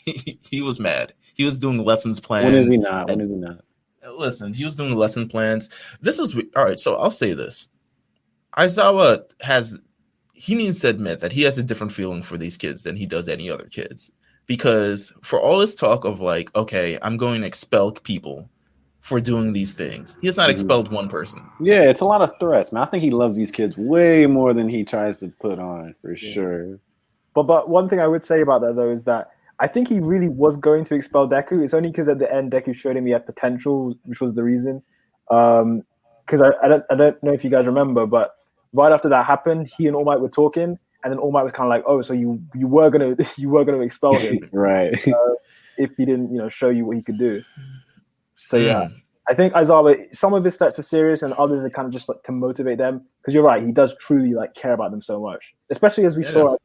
A: He was mad. He was doing lessons plans.
B: When is he not?
A: Listen, he was doing lesson plans. This is all right. So I'll say this: Aizawa needs to admit that he has a different feeling for these kids than he does any other kids. Because for all this talk of like, okay, I'm going to expel people for doing these things, he has not expelled one person.
B: Yeah, it's a lot of threats, man. I think he loves these kids way more than he tries to put on, for sure.
C: But one thing I would say about that though is that I think he really was going to expel Deku. It's only because at the end Deku showed him he had potential, which was the reason. Because I don't know if you guys remember, but right after that happened, he and All Might were talking, and then All Might was kind of like, "Oh, so you were gonna expel him,
B: right?
C: If he didn't, show you what he could do." So yeah, I think Aizawa, some of his stats are serious, and others are kind of just like to motivate them. Because you're right, he does truly like care about them so much, especially as we saw.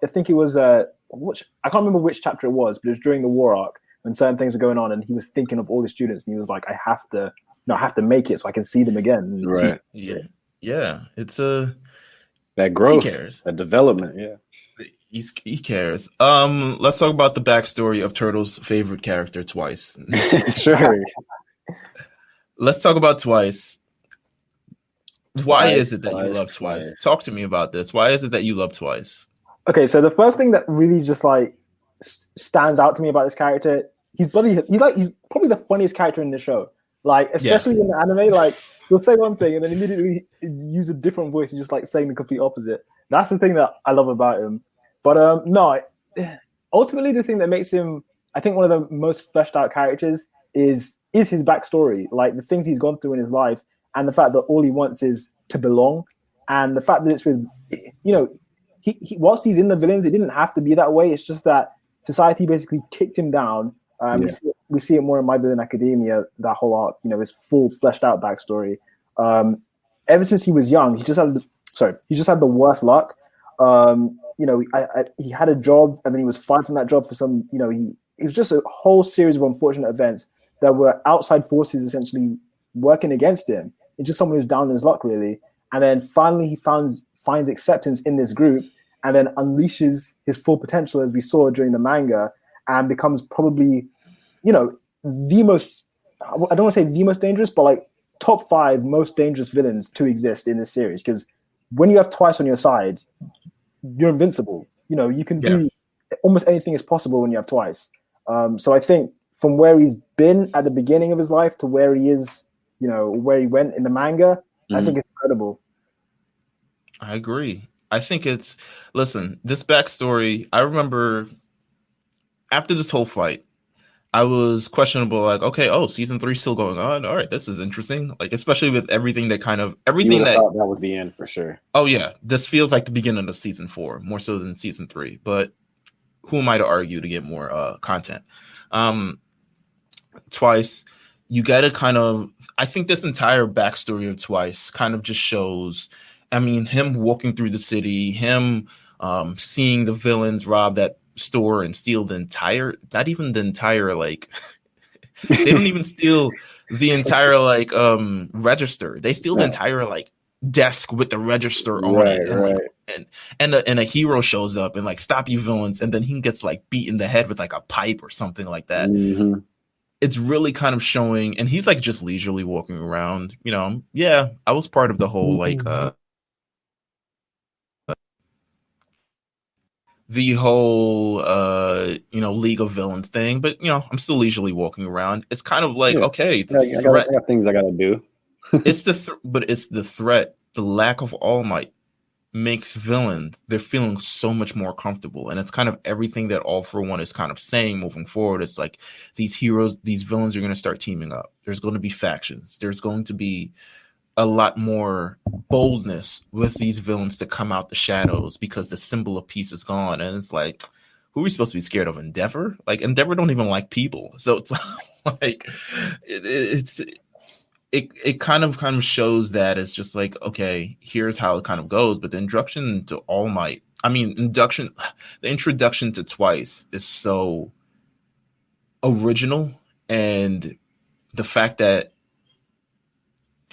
C: I think it was I can't remember which chapter it was, but it was during the war arc when certain things were going on, and he was thinking of all the students, and he was like, I have to make it so I can see them again.
B: Right.
A: Yeah. It's that
B: growth,
A: he cares.
B: That development. Yeah.
A: He cares. Let's talk about the backstory of Turtle's favorite character, Twice.
B: Sure.
A: Let's talk about Twice. Why is it that you love Twice? Talk to me about this. Why is it that you love Twice?
C: Okay, so the first thing that really just like stands out to me about this character, he's probably the funniest character in the show. Like, especially in the anime, like he'll say one thing and then immediately use a different voice and just like saying the complete opposite. That's the thing that I love about him. But no, ultimately the thing that makes him, I think, one of the most fleshed out characters is his backstory, like the things he's gone through in his life, and the fact that all he wants is to belong, and the fact that it's with, he whilst he's in the villains, it didn't have to be that way. It's just that society basically kicked him down. We see it more in My Villain Academia. That whole arc, his full fleshed out backstory. Ever since he was young, he just had the worst luck. He had a job and then he was fired from that job for some. It was just a whole series of unfortunate events that were outside forces essentially working against him. It's just someone who's down in his luck, really. And then finally he finds acceptance in this group and then unleashes his full potential, as we saw during the manga, and becomes probably, the most, I don't want to say the most dangerous, but like top 5 most dangerous villains to exist in this series. Because when you have Twice on your side, you're invincible. You can do almost anything is possible when you have Twice. So I think from where he's been at the beginning of his life to where he is, where he went in the manga, I think it's incredible.
A: I agree. I think this backstory, I remember after this whole fight, I was questionable, like, okay, season 3 still going on. All right, this is interesting. Like, especially with everything that
B: thought that was the end for sure.
A: Oh yeah, this feels like the beginning of season 4, more so than season 3. But who am I to argue to get more content? Twice, you gotta I think this entire backstory of Twice kind of just shows, him walking through the city, him seeing the villains rob that store and steal not even the entire, like, they don't even steal the entire, like, register. They steal the entire, like, desk with the register on it. And, and a hero shows up and, like, stop you villains, and then he gets, like, beat in the head with, like, a pipe or something like that.
B: Mm-hmm.
A: It's really kind of showing, and he's, like, just leisurely walking around, I was part of the whole, like, the whole League of Villains thing, but I'm still leisurely walking around. It's kind of like, okay,
B: I got things I gotta do.
A: It's the threat, the lack of All Might makes villains, they're feeling so much more comfortable, and it's kind of everything that All For One is kind of saying moving forward. It's like these villains are going to start teaming up. There's going to be factions. There's going to be a lot more boldness with these villains to come out the shadows because the symbol of peace is gone. And it's like, who are we supposed to be scared of? Endeavor? Like, Endeavor don't even like people. So it's like, it kind of shows that it's just like, okay, here's how it kind of goes. But the introduction to All Might, the introduction to Twice is so original. And the fact that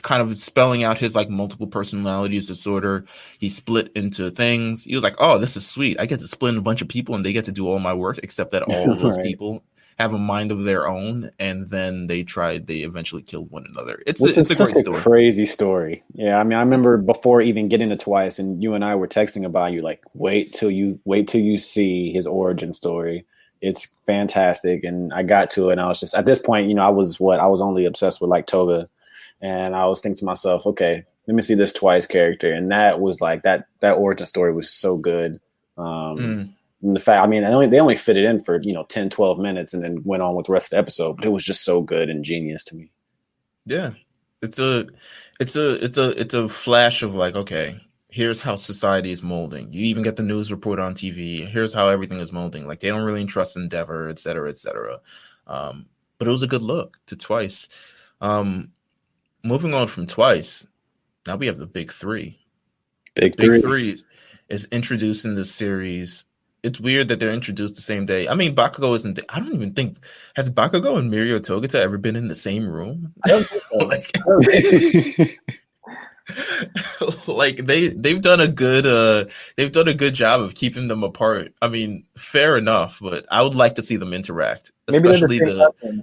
A: kind of spelling out his, like, multiple personalities disorder, he split into things. He was like, oh, this is sweet. I get to split in a bunch of people and they get to do all my work, except that all of those people have a mind of their own, and then they eventually killed one another. It's a great story.
B: Crazy story. Yeah, I remember before even getting to Twice, and you and I were texting about, you like, wait till you see his origin story. It's fantastic. And I got to it, and I was just, at this point, I was only obsessed with, like, Toga. And I was thinking to myself, okay, let me see this Twice character. And that was like, that origin story was so good. And the fact, they only fit it in for, 10, 12 minutes and then went on with the rest of the episode, but it was just so good and genius to me.
A: Yeah. It's a flash of, like, okay, here's how society is molding. You even get the news report on TV. Here's how everything is molding. Like, they don't really trust Endeavor, et cetera, et cetera. But it was a good look to Twice. Moving on from Twice, now we have the big 3. Big three is introduced in this series. It's weird that they're introduced the same day. Bakugou isn't. I don't even think, has Bakugou and Mirio Togata ever been in the same room? I don't think so. Like they've done a good job of keeping them apart. Fair enough, but I would like to see them interact.
C: Maybe especially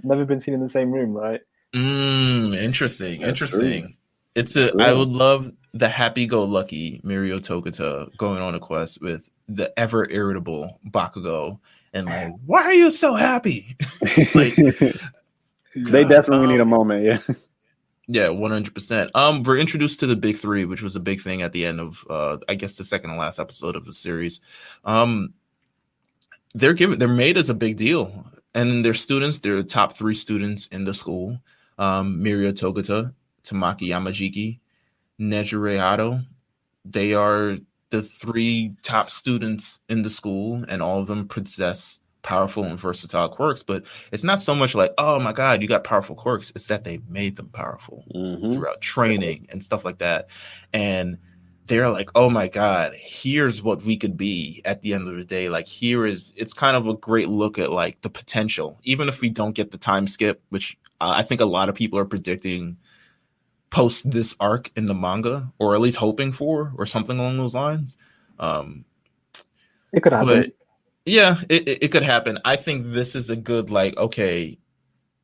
C: never been seen in the same room, right?
A: Interesting. I would love the happy-go-lucky Mirio Togata going on a quest with the ever-irritable Bakugou, and like, why are you so happy? Like,
B: They definitely need a moment. Yeah.
A: Yeah, 100%. We're introduced to the big three, which was a big thing at the end of I guess the second and last episode of the series. They're made as a big deal, and they're students. They're the top 3 students in the school. Miria Togata, Tamaki Yamajiki, Nejire Hado. They are the 3 top students in the school, and all of them possess powerful and versatile quirks. But it's not so much like, oh my god, you got powerful quirks. It's that they made them powerful throughout training and stuff like that. And they're like, oh my god, here's what we could be at the end of the day. Like, it's kind of a great look at like the potential, even if we don't get the time skip, which I think a lot of people are predicting post this arc in the manga, or at least hoping for, or something along those lines.
C: It could happen.
A: But yeah, it could happen. I think this is a good, like, okay,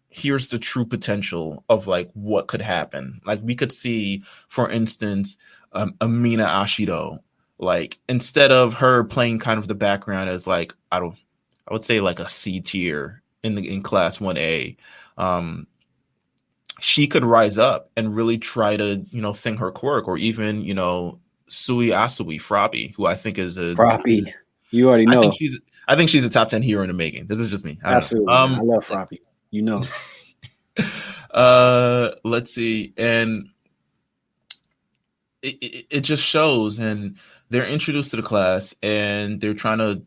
A: here's the true potential of like what could happen. Like, we could see, for instance, Amina Ashido, like, instead of her playing kind of the background as like, I would say like a C tier in class 1A, she could rise up and really try to, thing her quirk, or even, Sui Asui Frabi, who I think is a
B: Frabi. You already know.
A: I think she's a top 10 hero in the making. This is just me.
B: Absolutely. I love Frabi.
A: Let's see. And it just shows, and they're introduced to the class, and they're trying to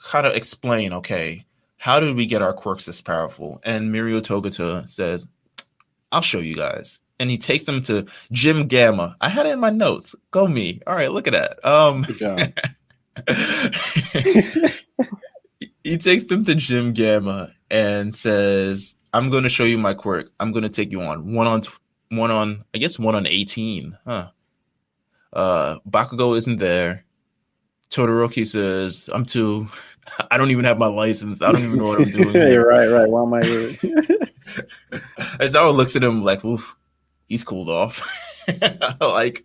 A: how to explain, okay, how did we get our quirks this powerful? And Mirio Togata says, I'll show you guys. And he takes them to Gym Gamma. I had it in my notes. Go me. All right, look at that. Good job. He takes them to Gym Gamma and says, I'm going to show you my quirk. I'm going to take you on one on 18. Bakugou isn't there. Todoroki says, I don't even have my license. I don't even know what I'm doing.
B: You're right. Why am I here?
A: Aizawa looks at him like, oof, he's cooled off. Like,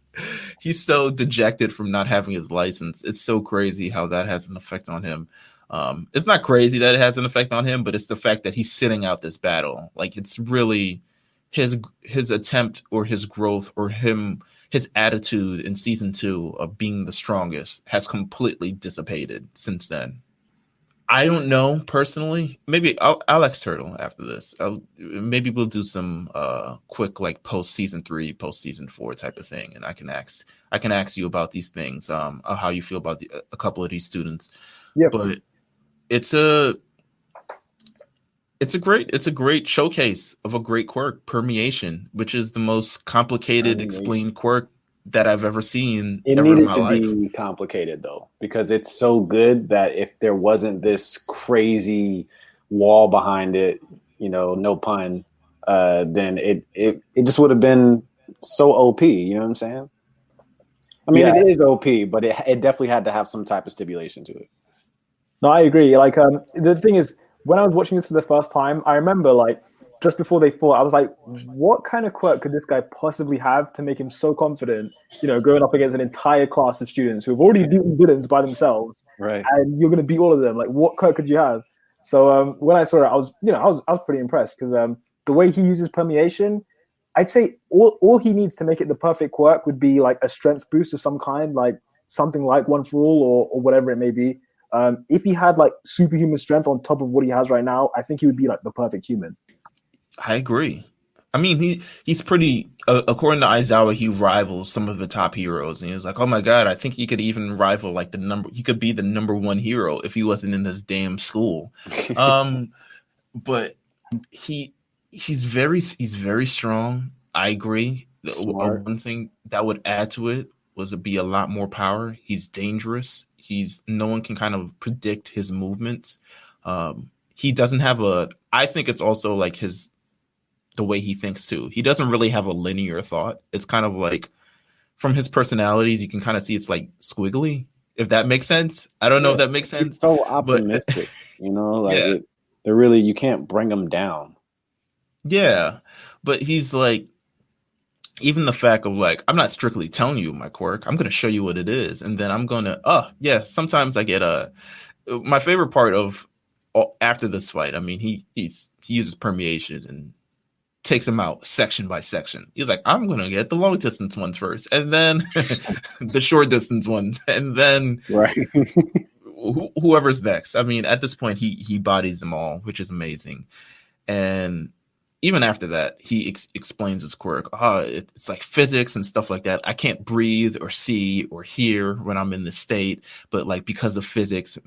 A: he's so dejected from not having his license. It's so crazy how that has an effect on him. It's not crazy that it has an effect on him, but it's the fact that he's sitting out this battle. Like, it's really his attempt, or his growth, or his attitude in season 2 of being the strongest has completely dissipated since then. I don't know personally. Maybe I'll ask Turtle after this. Maybe we'll do some quick, like, post season 3, post season 4 type of thing, and I can ask you about these things, how you feel about a couple of these students.
C: Yeah,
A: but it's a great showcase of a great quirk, Permeation, which is the most complicated explained quirk that I've ever seen.
B: It needed to be complicated, though, because it's so good that if there wasn't this crazy wall behind it, no pun, then it just would have been so OP. You know what I'm saying? I mean, It is OP, but it definitely had to have some type of stipulation to it.
C: No, I agree. Like, the thing is, when I was watching this for the first time, I remember, like, just before they fought, I was like, what kind of quirk could this guy possibly have to make him so confident, going up against an entire class of students who have already beaten villains by themselves,
B: right?
C: And you're going to beat all of them. Like, what quirk could you have? So when I saw it, I was pretty impressed, because the way he uses Permeation, I'd say all he needs to make it the perfect quirk would be like a strength boost of some kind, like something like One for All or whatever it may be. If he had like superhuman strength on top of what he has right now, I think he would be like the perfect human.
A: I agree. I mean, he's pretty, according to Aizawa, he rivals some of the top heroes. And he was like, oh my God, I think he could even rival like he could be the number 1 hero if he wasn't in this damn school. But he's very strong. I agree. One thing that would add to it was to be a lot more power. He's dangerous. No one can kind of predict his movements. He doesn't have I think it's also like the way he thinks too. He doesn't really have a linear thought. It's kind of like, from his personalities, you can kind of see it's like squiggly, if that makes sense. I don't know if that makes sense.
B: He's so optimistic, you can't bring him down.
A: Yeah, but he's like, even the fact of like, I'm not strictly telling you my quirk. I'm going to show you what it is. And then I'm going to, sometimes I get my favorite part of after this fight, I mean, he uses permeation and takes him out section by section. He's like, I'm gonna get the long distance ones first, and then the short distance ones, and then whoever's next. I mean, at this point, he bodies them all, which is amazing. And even after that, he explains his quirk. It's like physics and stuff like that. I can't breathe or see or hear when I'm in this state, but like because of physics,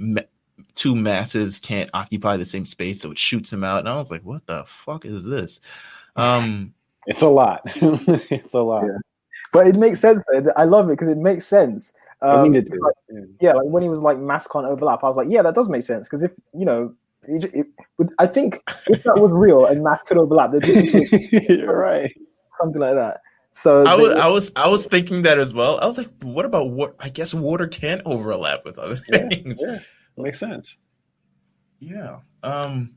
A: two masses can't occupy the same space, so it shoots him out. And I was like, what the fuck is this?
B: It's a lot. It's a lot.
C: Yeah. But it makes sense. I love it because it makes sense. Like when he was like mass can't overlap, I was like, yeah, that does make sense. Because if I think if that was real and mass could overlap,
B: you're right,
C: something like that. So
A: I was thinking that as well. I was like, what about what? I guess water can't overlap with other things.
B: Yeah, makes sense.
A: Yeah. I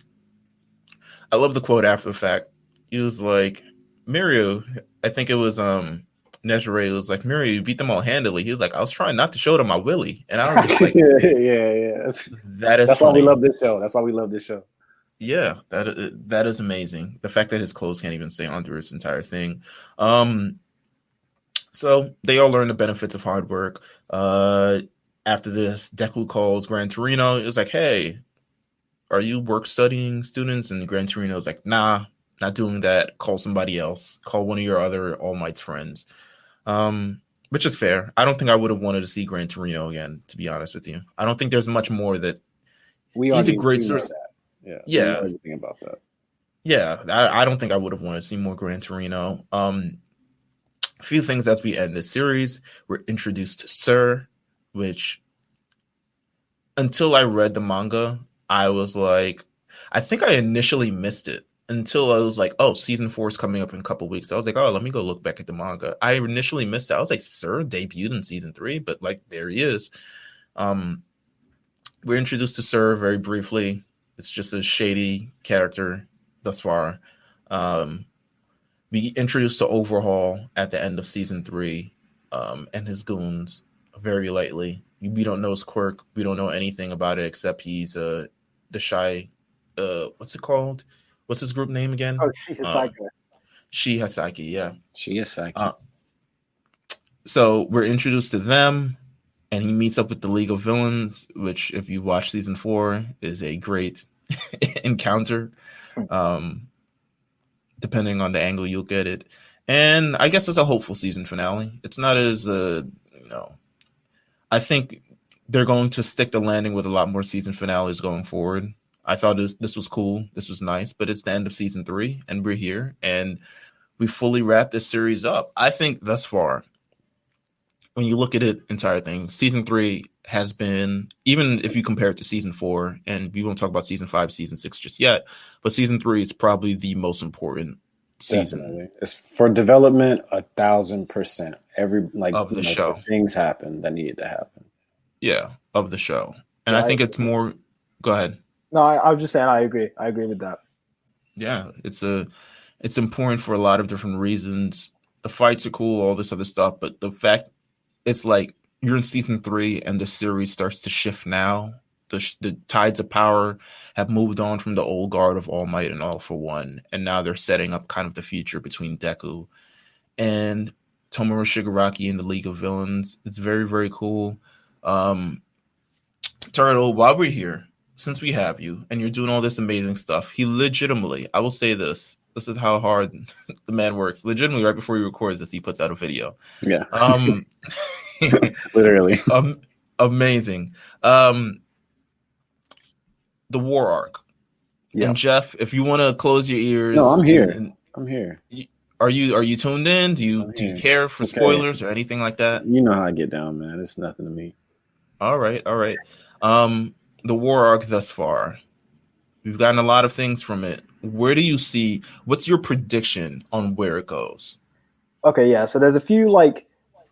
A: love the quote after the fact. He was like, Mirio, I think it was Nejire was like, Mirio, you beat them all handily. He was like, I was trying not to show them my willy. And I was just like,
B: yeah. That's why we love this show. That's why we love this show.
A: Yeah, that is amazing. The fact that his clothes can't even stay under his entire thing. So they all learn the benefits of hard work. After this, Deku calls Gran Torino. It was like, hey, are you work studying students? And Gran Torino is like, nah, not doing that. Call somebody else. Call one of your other All Might's friends. Which is fair. I don't think I would have wanted to see Gran Torino again, to be honest with you. I don't think there's much more that he's a great source.
B: Yeah. Everything about that.
A: Yeah, I don't think I would have wanted to see more Gran Torino. A few things as we end this series. We're introduced to Sir, which until I read the manga, I was like, I think I initially missed it until I was like, oh, season 4 is coming up in a couple weeks. I was like, oh, let me go look back at the manga. I initially missed it. I was like, Sir debuted in season 3, but like, there he is. We're introduced to Sir very briefly. It's just a shady character thus far. We introduced to Overhaul at the end of season 3 and his goons very lightly. We don't know his quirk. We don't know anything about it except he's the shy. What's it called? What's his group name again?
C: Oh, Shihasaki.
A: Shihasaki, yeah.
B: Shihasaki.
A: So we're introduced to them, and he meets up with the League of Villains, which, if you watch season 4, is a great encounter. Depending on the angle you'll get it. And I guess it's a hopeful season finale. It's not as, I think they're going to stick the landing with a lot more season finales going forward. I thought this was cool. This was nice, but it's the end of season 3 and we're here and we fully wrapped this series up. I think thus far, when you look at it, entire thing, season 3 has been, even if you compare it to season 4, and we won't talk about season 5, season 6 just yet, but season 3 is probably the most important season.
B: Definitely. It's for development 1,000%. Every
A: of the show,
B: things happen that needed to happen.
A: Yeah, of the show, and I think it's more. Go ahead.
C: No, I was just saying I agree. I agree with that.
A: Yeah, it's important for a lot of different reasons. The fights are cool, all this other stuff, but the fact it's like you're in season 3 and the series starts to shift now. The tides of power have moved on from the old guard of All Might and All for One, and now they're setting up kind of the future between Deku and Tomura Shigaraki and the League of Villains. It's very, very cool. Turtle, while we're here, since we have you and you're doing all this amazing stuff, he legitimately, I will say this is how hard the man works. Legitimately, right before he records this, he puts out a video.
B: Yeah. Literally.
A: Amazing. The war arc. Yeah. And Jeff, if you want to close your ears.
B: No, I'm here. I'm here.
A: Are you tuned in? Do you care for spoilers or anything like that?
B: You know how I get down, man. It's nothing to me.
A: All right. The war arc thus far. We've gotten a lot of things from it. Where do you see, what's your prediction on where it goes?
C: Okay, yeah. So there's a few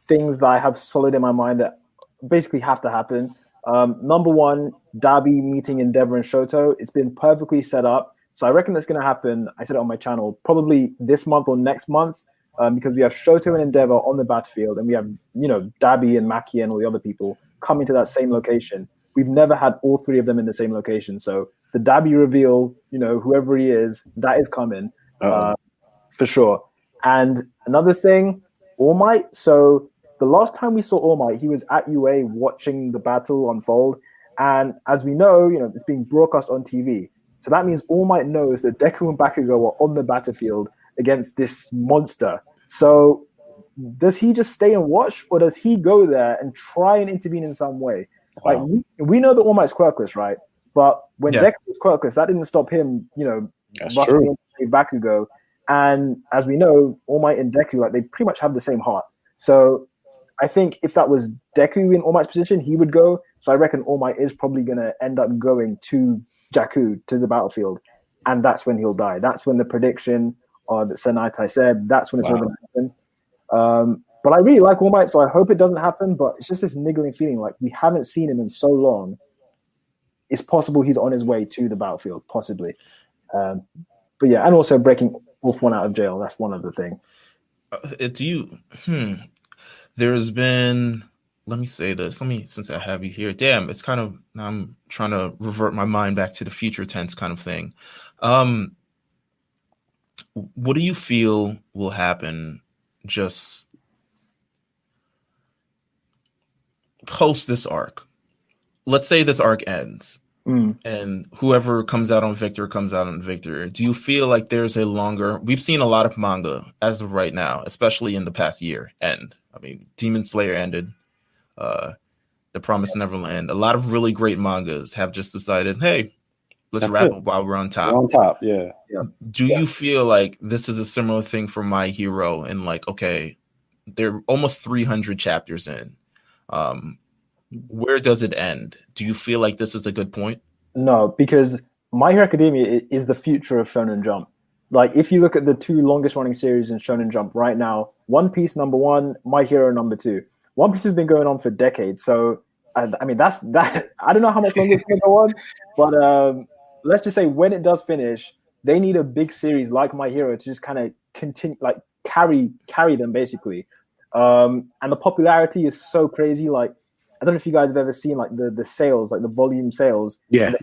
C: things that I have solid in my mind that basically have to happen. Number one, Dabi meeting Endeavor and Shoto. It's been perfectly set up. So I reckon that's going to happen. I said it on my channel, probably this month or next month, because we have Shoto and Endeavor on the battlefield, and we have, Dabi and Maki and all the other people coming to that same location. We've never had all 3 of them in the same location. So the Dabi reveal, whoever he is, that is coming for sure. And another thing, All Might. So the last time we saw All Might, he was at UA watching the battle unfold. And as we know, it's being broadcast on TV. So that means All Might knows that Deku and Bakugou are on the battlefield against this monster. So does he just stay and watch, or does he go there and try and intervene in some way? Wow. Like we know that All Might's quirkless, right? But when Deku was quirkless, that didn't stop him, rushing in to save Bakugou. And as we know, All Might and Deku, like, they pretty much have the same heart. So I think if that was Deku in All Might's position, he would go. So I reckon All Might is probably going to end up going to Jakku, to the battlefield. And that's when he'll die. That's when the prediction that Senaitai said, that's when it's all going to happen. But I really like All Might, so I hope it doesn't happen. But it's just this niggling feeling, like we haven't seen him in so long. It's possible he's on his way to the battlefield, possibly. But yeah, and also breaking Wolf One out of jail. That's one other thing.
A: There's been, let me say this. Since I have you here, damn, it's kind of, I'm trying to revert my mind back to the future tense kind of thing. What do you feel will happen just post this arc? Let's say this arc ends. And whoever comes out on victor comes out on victor. Do you feel like there's a longer... We've seen a lot of manga as of right now, especially in the past year, end. I mean, Demon Slayer ended. The Promised Neverland. A lot of really great mangas have just decided, hey, let's wrap up while we're on top.
B: We're on top, yeah.
A: Do you feel like this is a similar thing for My Hero? And like, okay, they're almost 300 chapters in. Where does it end? Do you feel like this is a good point?
C: No, because My Hero Academia is the future of Shonen Jump. Like, if you look at the two longest running series in Shonen Jump right now, One Piece #1, My Hero #2. One Piece has been going on for decades. So, I mean, that's that. I don't know how much longer it's going to go on, but let's just say when it does finish, they need a big series like My Hero to just kind of continue, like carry them basically. And the popularity is so crazy. Like, I don't know if you guys have ever seen like the sales, like the volume sales.
B: Yeah.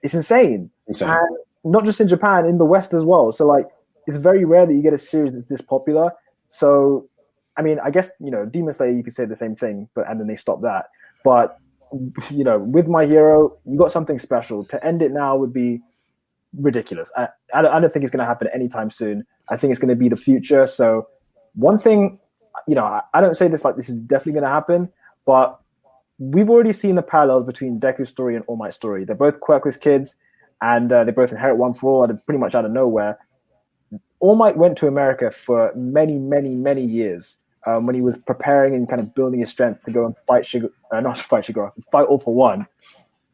C: It's insane. And not just in Japan, in the West as well. So like, it's very rare that you get a series that's this popular. So, I mean, I guess, Demon Slayer, you could say the same thing, and then they stopped that. But, with My Hero, you got something special. To end it now would be ridiculous. I don't think it's going to happen anytime soon. I think it's going to be the future. So one thing, I don't say this like this is definitely going to happen, but we've already seen the parallels between Deku's story and All Might's story. They're both quirkless kids, and they both inherit one for all, pretty much out of nowhere. All Might went to America for many, many, many years when he was preparing and kind of building his strength to go and fight fight All for One.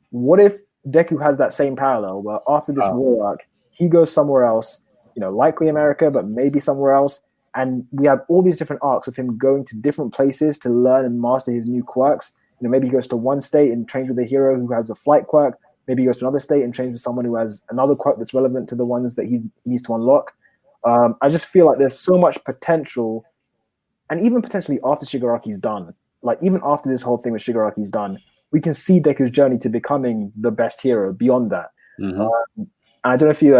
C: What if Deku has that same parallel where after this war arc, he goes somewhere else, likely America, but maybe somewhere else, and we have all these different arcs of him going to different places to learn and master his new quirks. Maybe he goes to one state and trains with a hero who has a flight quirk. Maybe he goes to another state and trains with someone who has another quirk that's relevant to the ones that he needs to unlock. I just feel like there's so much potential, and even potentially after Shigaraki's done, like even after this whole thing with Shigaraki's done, we can see Deku's journey to becoming the best hero beyond that. I don't know if you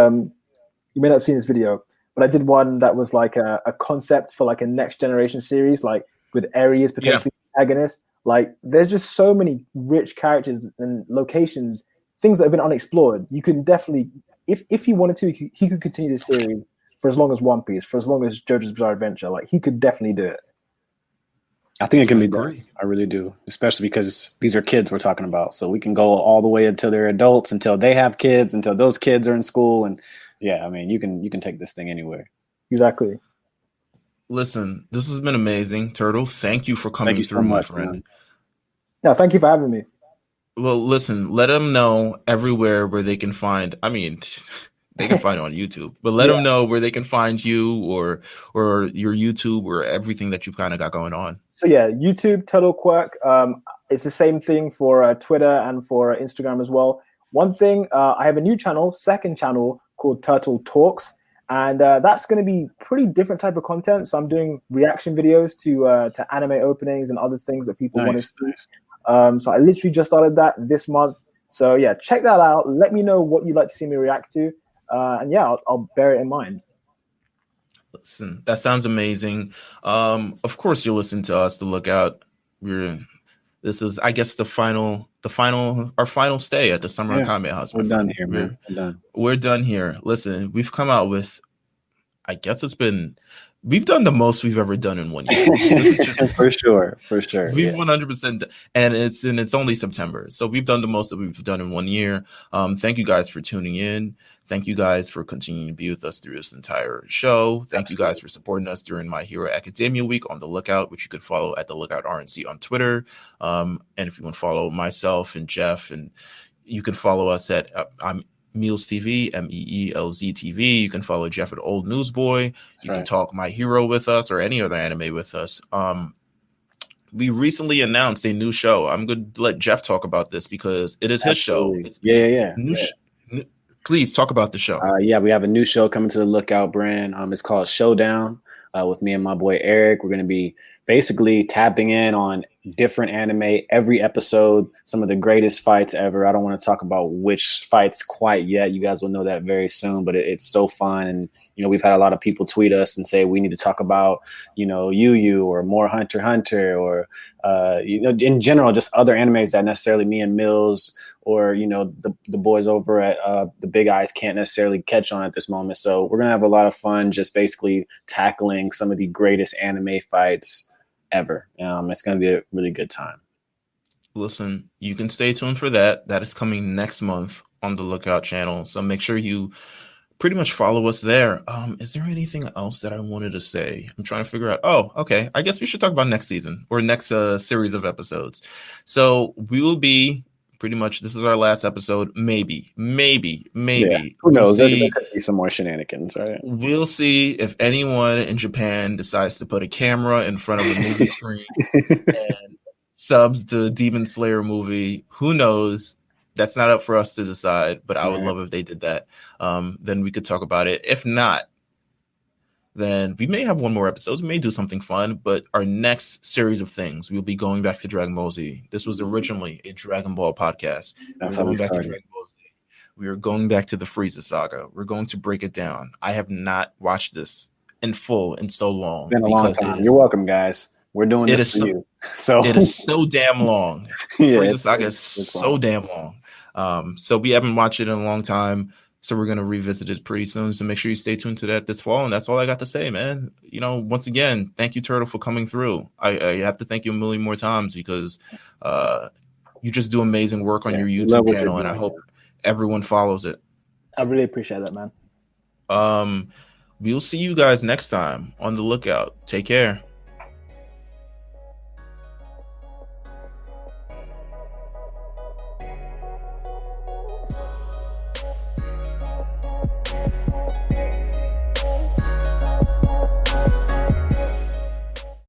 C: may not have seen this video, but I did one that was like a concept for like a next generation series, like with Eri as potentially protagonist. Like, there's just so many rich characters and locations, things that have been unexplored. You can definitely, if he wanted to, he could continue this series for as long as One Piece, for as long as JoJo's Bizarre Adventure. Like, he could definitely do it.
B: I think it can be great. I really do, especially because these are kids we're talking about. So we can go all the way until they're adults, until they have kids, until those kids are in school. And yeah, I mean, you can take this thing anywhere.
C: Exactly.
A: Listen, this has been amazing, Turtle. Thank you for coming through, my friend. Man.
C: Yeah, thank you for having me.
A: Well, listen, let them know everywhere where they can find. I mean, they can find it on YouTube, but let them know where they can find you or your YouTube or everything that you've kind of got going on.
C: So yeah, YouTube, Turtle Quirk. It's the same thing for Twitter and for Instagram as well. One thing, I have a new channel, second channel called Turtle Talks. And that's going to be pretty different type of content. So I'm doing reaction videos to anime openings and other things that people want to see. So I literally just started that this month. So yeah, check that out. Let me know what you'd like to see me react to, and yeah, I'll bear it in mind.
A: Listen, that sounds amazing. Of course, you'll listen to us. The Lookout. This is, I guess, our final stay at the Summer of Kame House.
B: We're done here, man.
A: We're done here. Listen, we've come out with, I guess we've done the most we've ever done in 1 year. This is just,
B: for sure.
A: We've 100%, and it's only September, so we've done the most that we've done in 1 year. Thank you guys for tuning in. Thank you guys for continuing to be with us through this entire show. Thank you guys for supporting us during My Hero Academia week on The Lookout, which you could follow at The Lookout RNC on Twitter. And if you want to follow myself and Jeff, and you can follow us at I'm Meelz TV, Meelz TV. You can follow Jeff at Old Newsboy. You can talk My Hero with us or any other anime with us. We recently announced a new show. I'm going to let Jeff talk about this because it is his show. Please talk about the show.
B: We have a new show coming to the Lookout brand. It's called Showdown with me and my boy Eric. We're going to be basically tapping in on different anime every episode, some of the greatest fights ever. I don't want to talk about which fights quite yet. You guys will know that very soon, but it's so fun. And, we've had a lot of people tweet us and say we need to talk about, Yu Yu or more Hunter x Hunter or, in general, just other animes that necessarily me and Meelz or, the boys over at the Big Eyes can't necessarily catch on at this moment. So we're going to have a lot of fun just basically tackling some of the greatest anime fights ever. It's going to be a really good time.
A: Listen, you can stay tuned for that. That is coming next month on the Lookout channel. So make sure you pretty much follow us there. Is there anything else that I wanted to say? I'm trying to figure out. Oh, okay. I guess we should talk about next season or next series of episodes. So we will be pretty much, this is our last episode. Maybe.
B: Yeah. Who knows? There could be some more shenanigans, right?
A: We'll see if anyone in Japan decides to put a camera in front of a movie screen and subs the Demon Slayer movie. Who knows? That's not up for us to decide, but I would love if they did that. Then we could talk about it. If not, then we may have one more episode. We may do something fun, but our next series of things, we'll be going back to Dragon Ball Z. This was originally a Dragon Ball podcast.
B: That's how we started.
A: To Dragon Ball Z. We are going back to the Frieza saga. We're going to break it down. I have not watched this in full in so long.
B: It's been a long time. You're welcome, guys. We're doing this for you. So
A: it is so damn long. Frieza saga is so damn long. So we haven't watched it in a long time. So we're going to revisit it pretty soon. So make sure you stay tuned to that this fall. And that's all I got to say, man. Once again, thank you, Turtle, for coming through. I have to thank you a million more times because you just do amazing work on your YouTube channel. And I hope everyone follows it.
C: I really appreciate that, man.
A: We'll see you guys next time on The Lookout. Take care.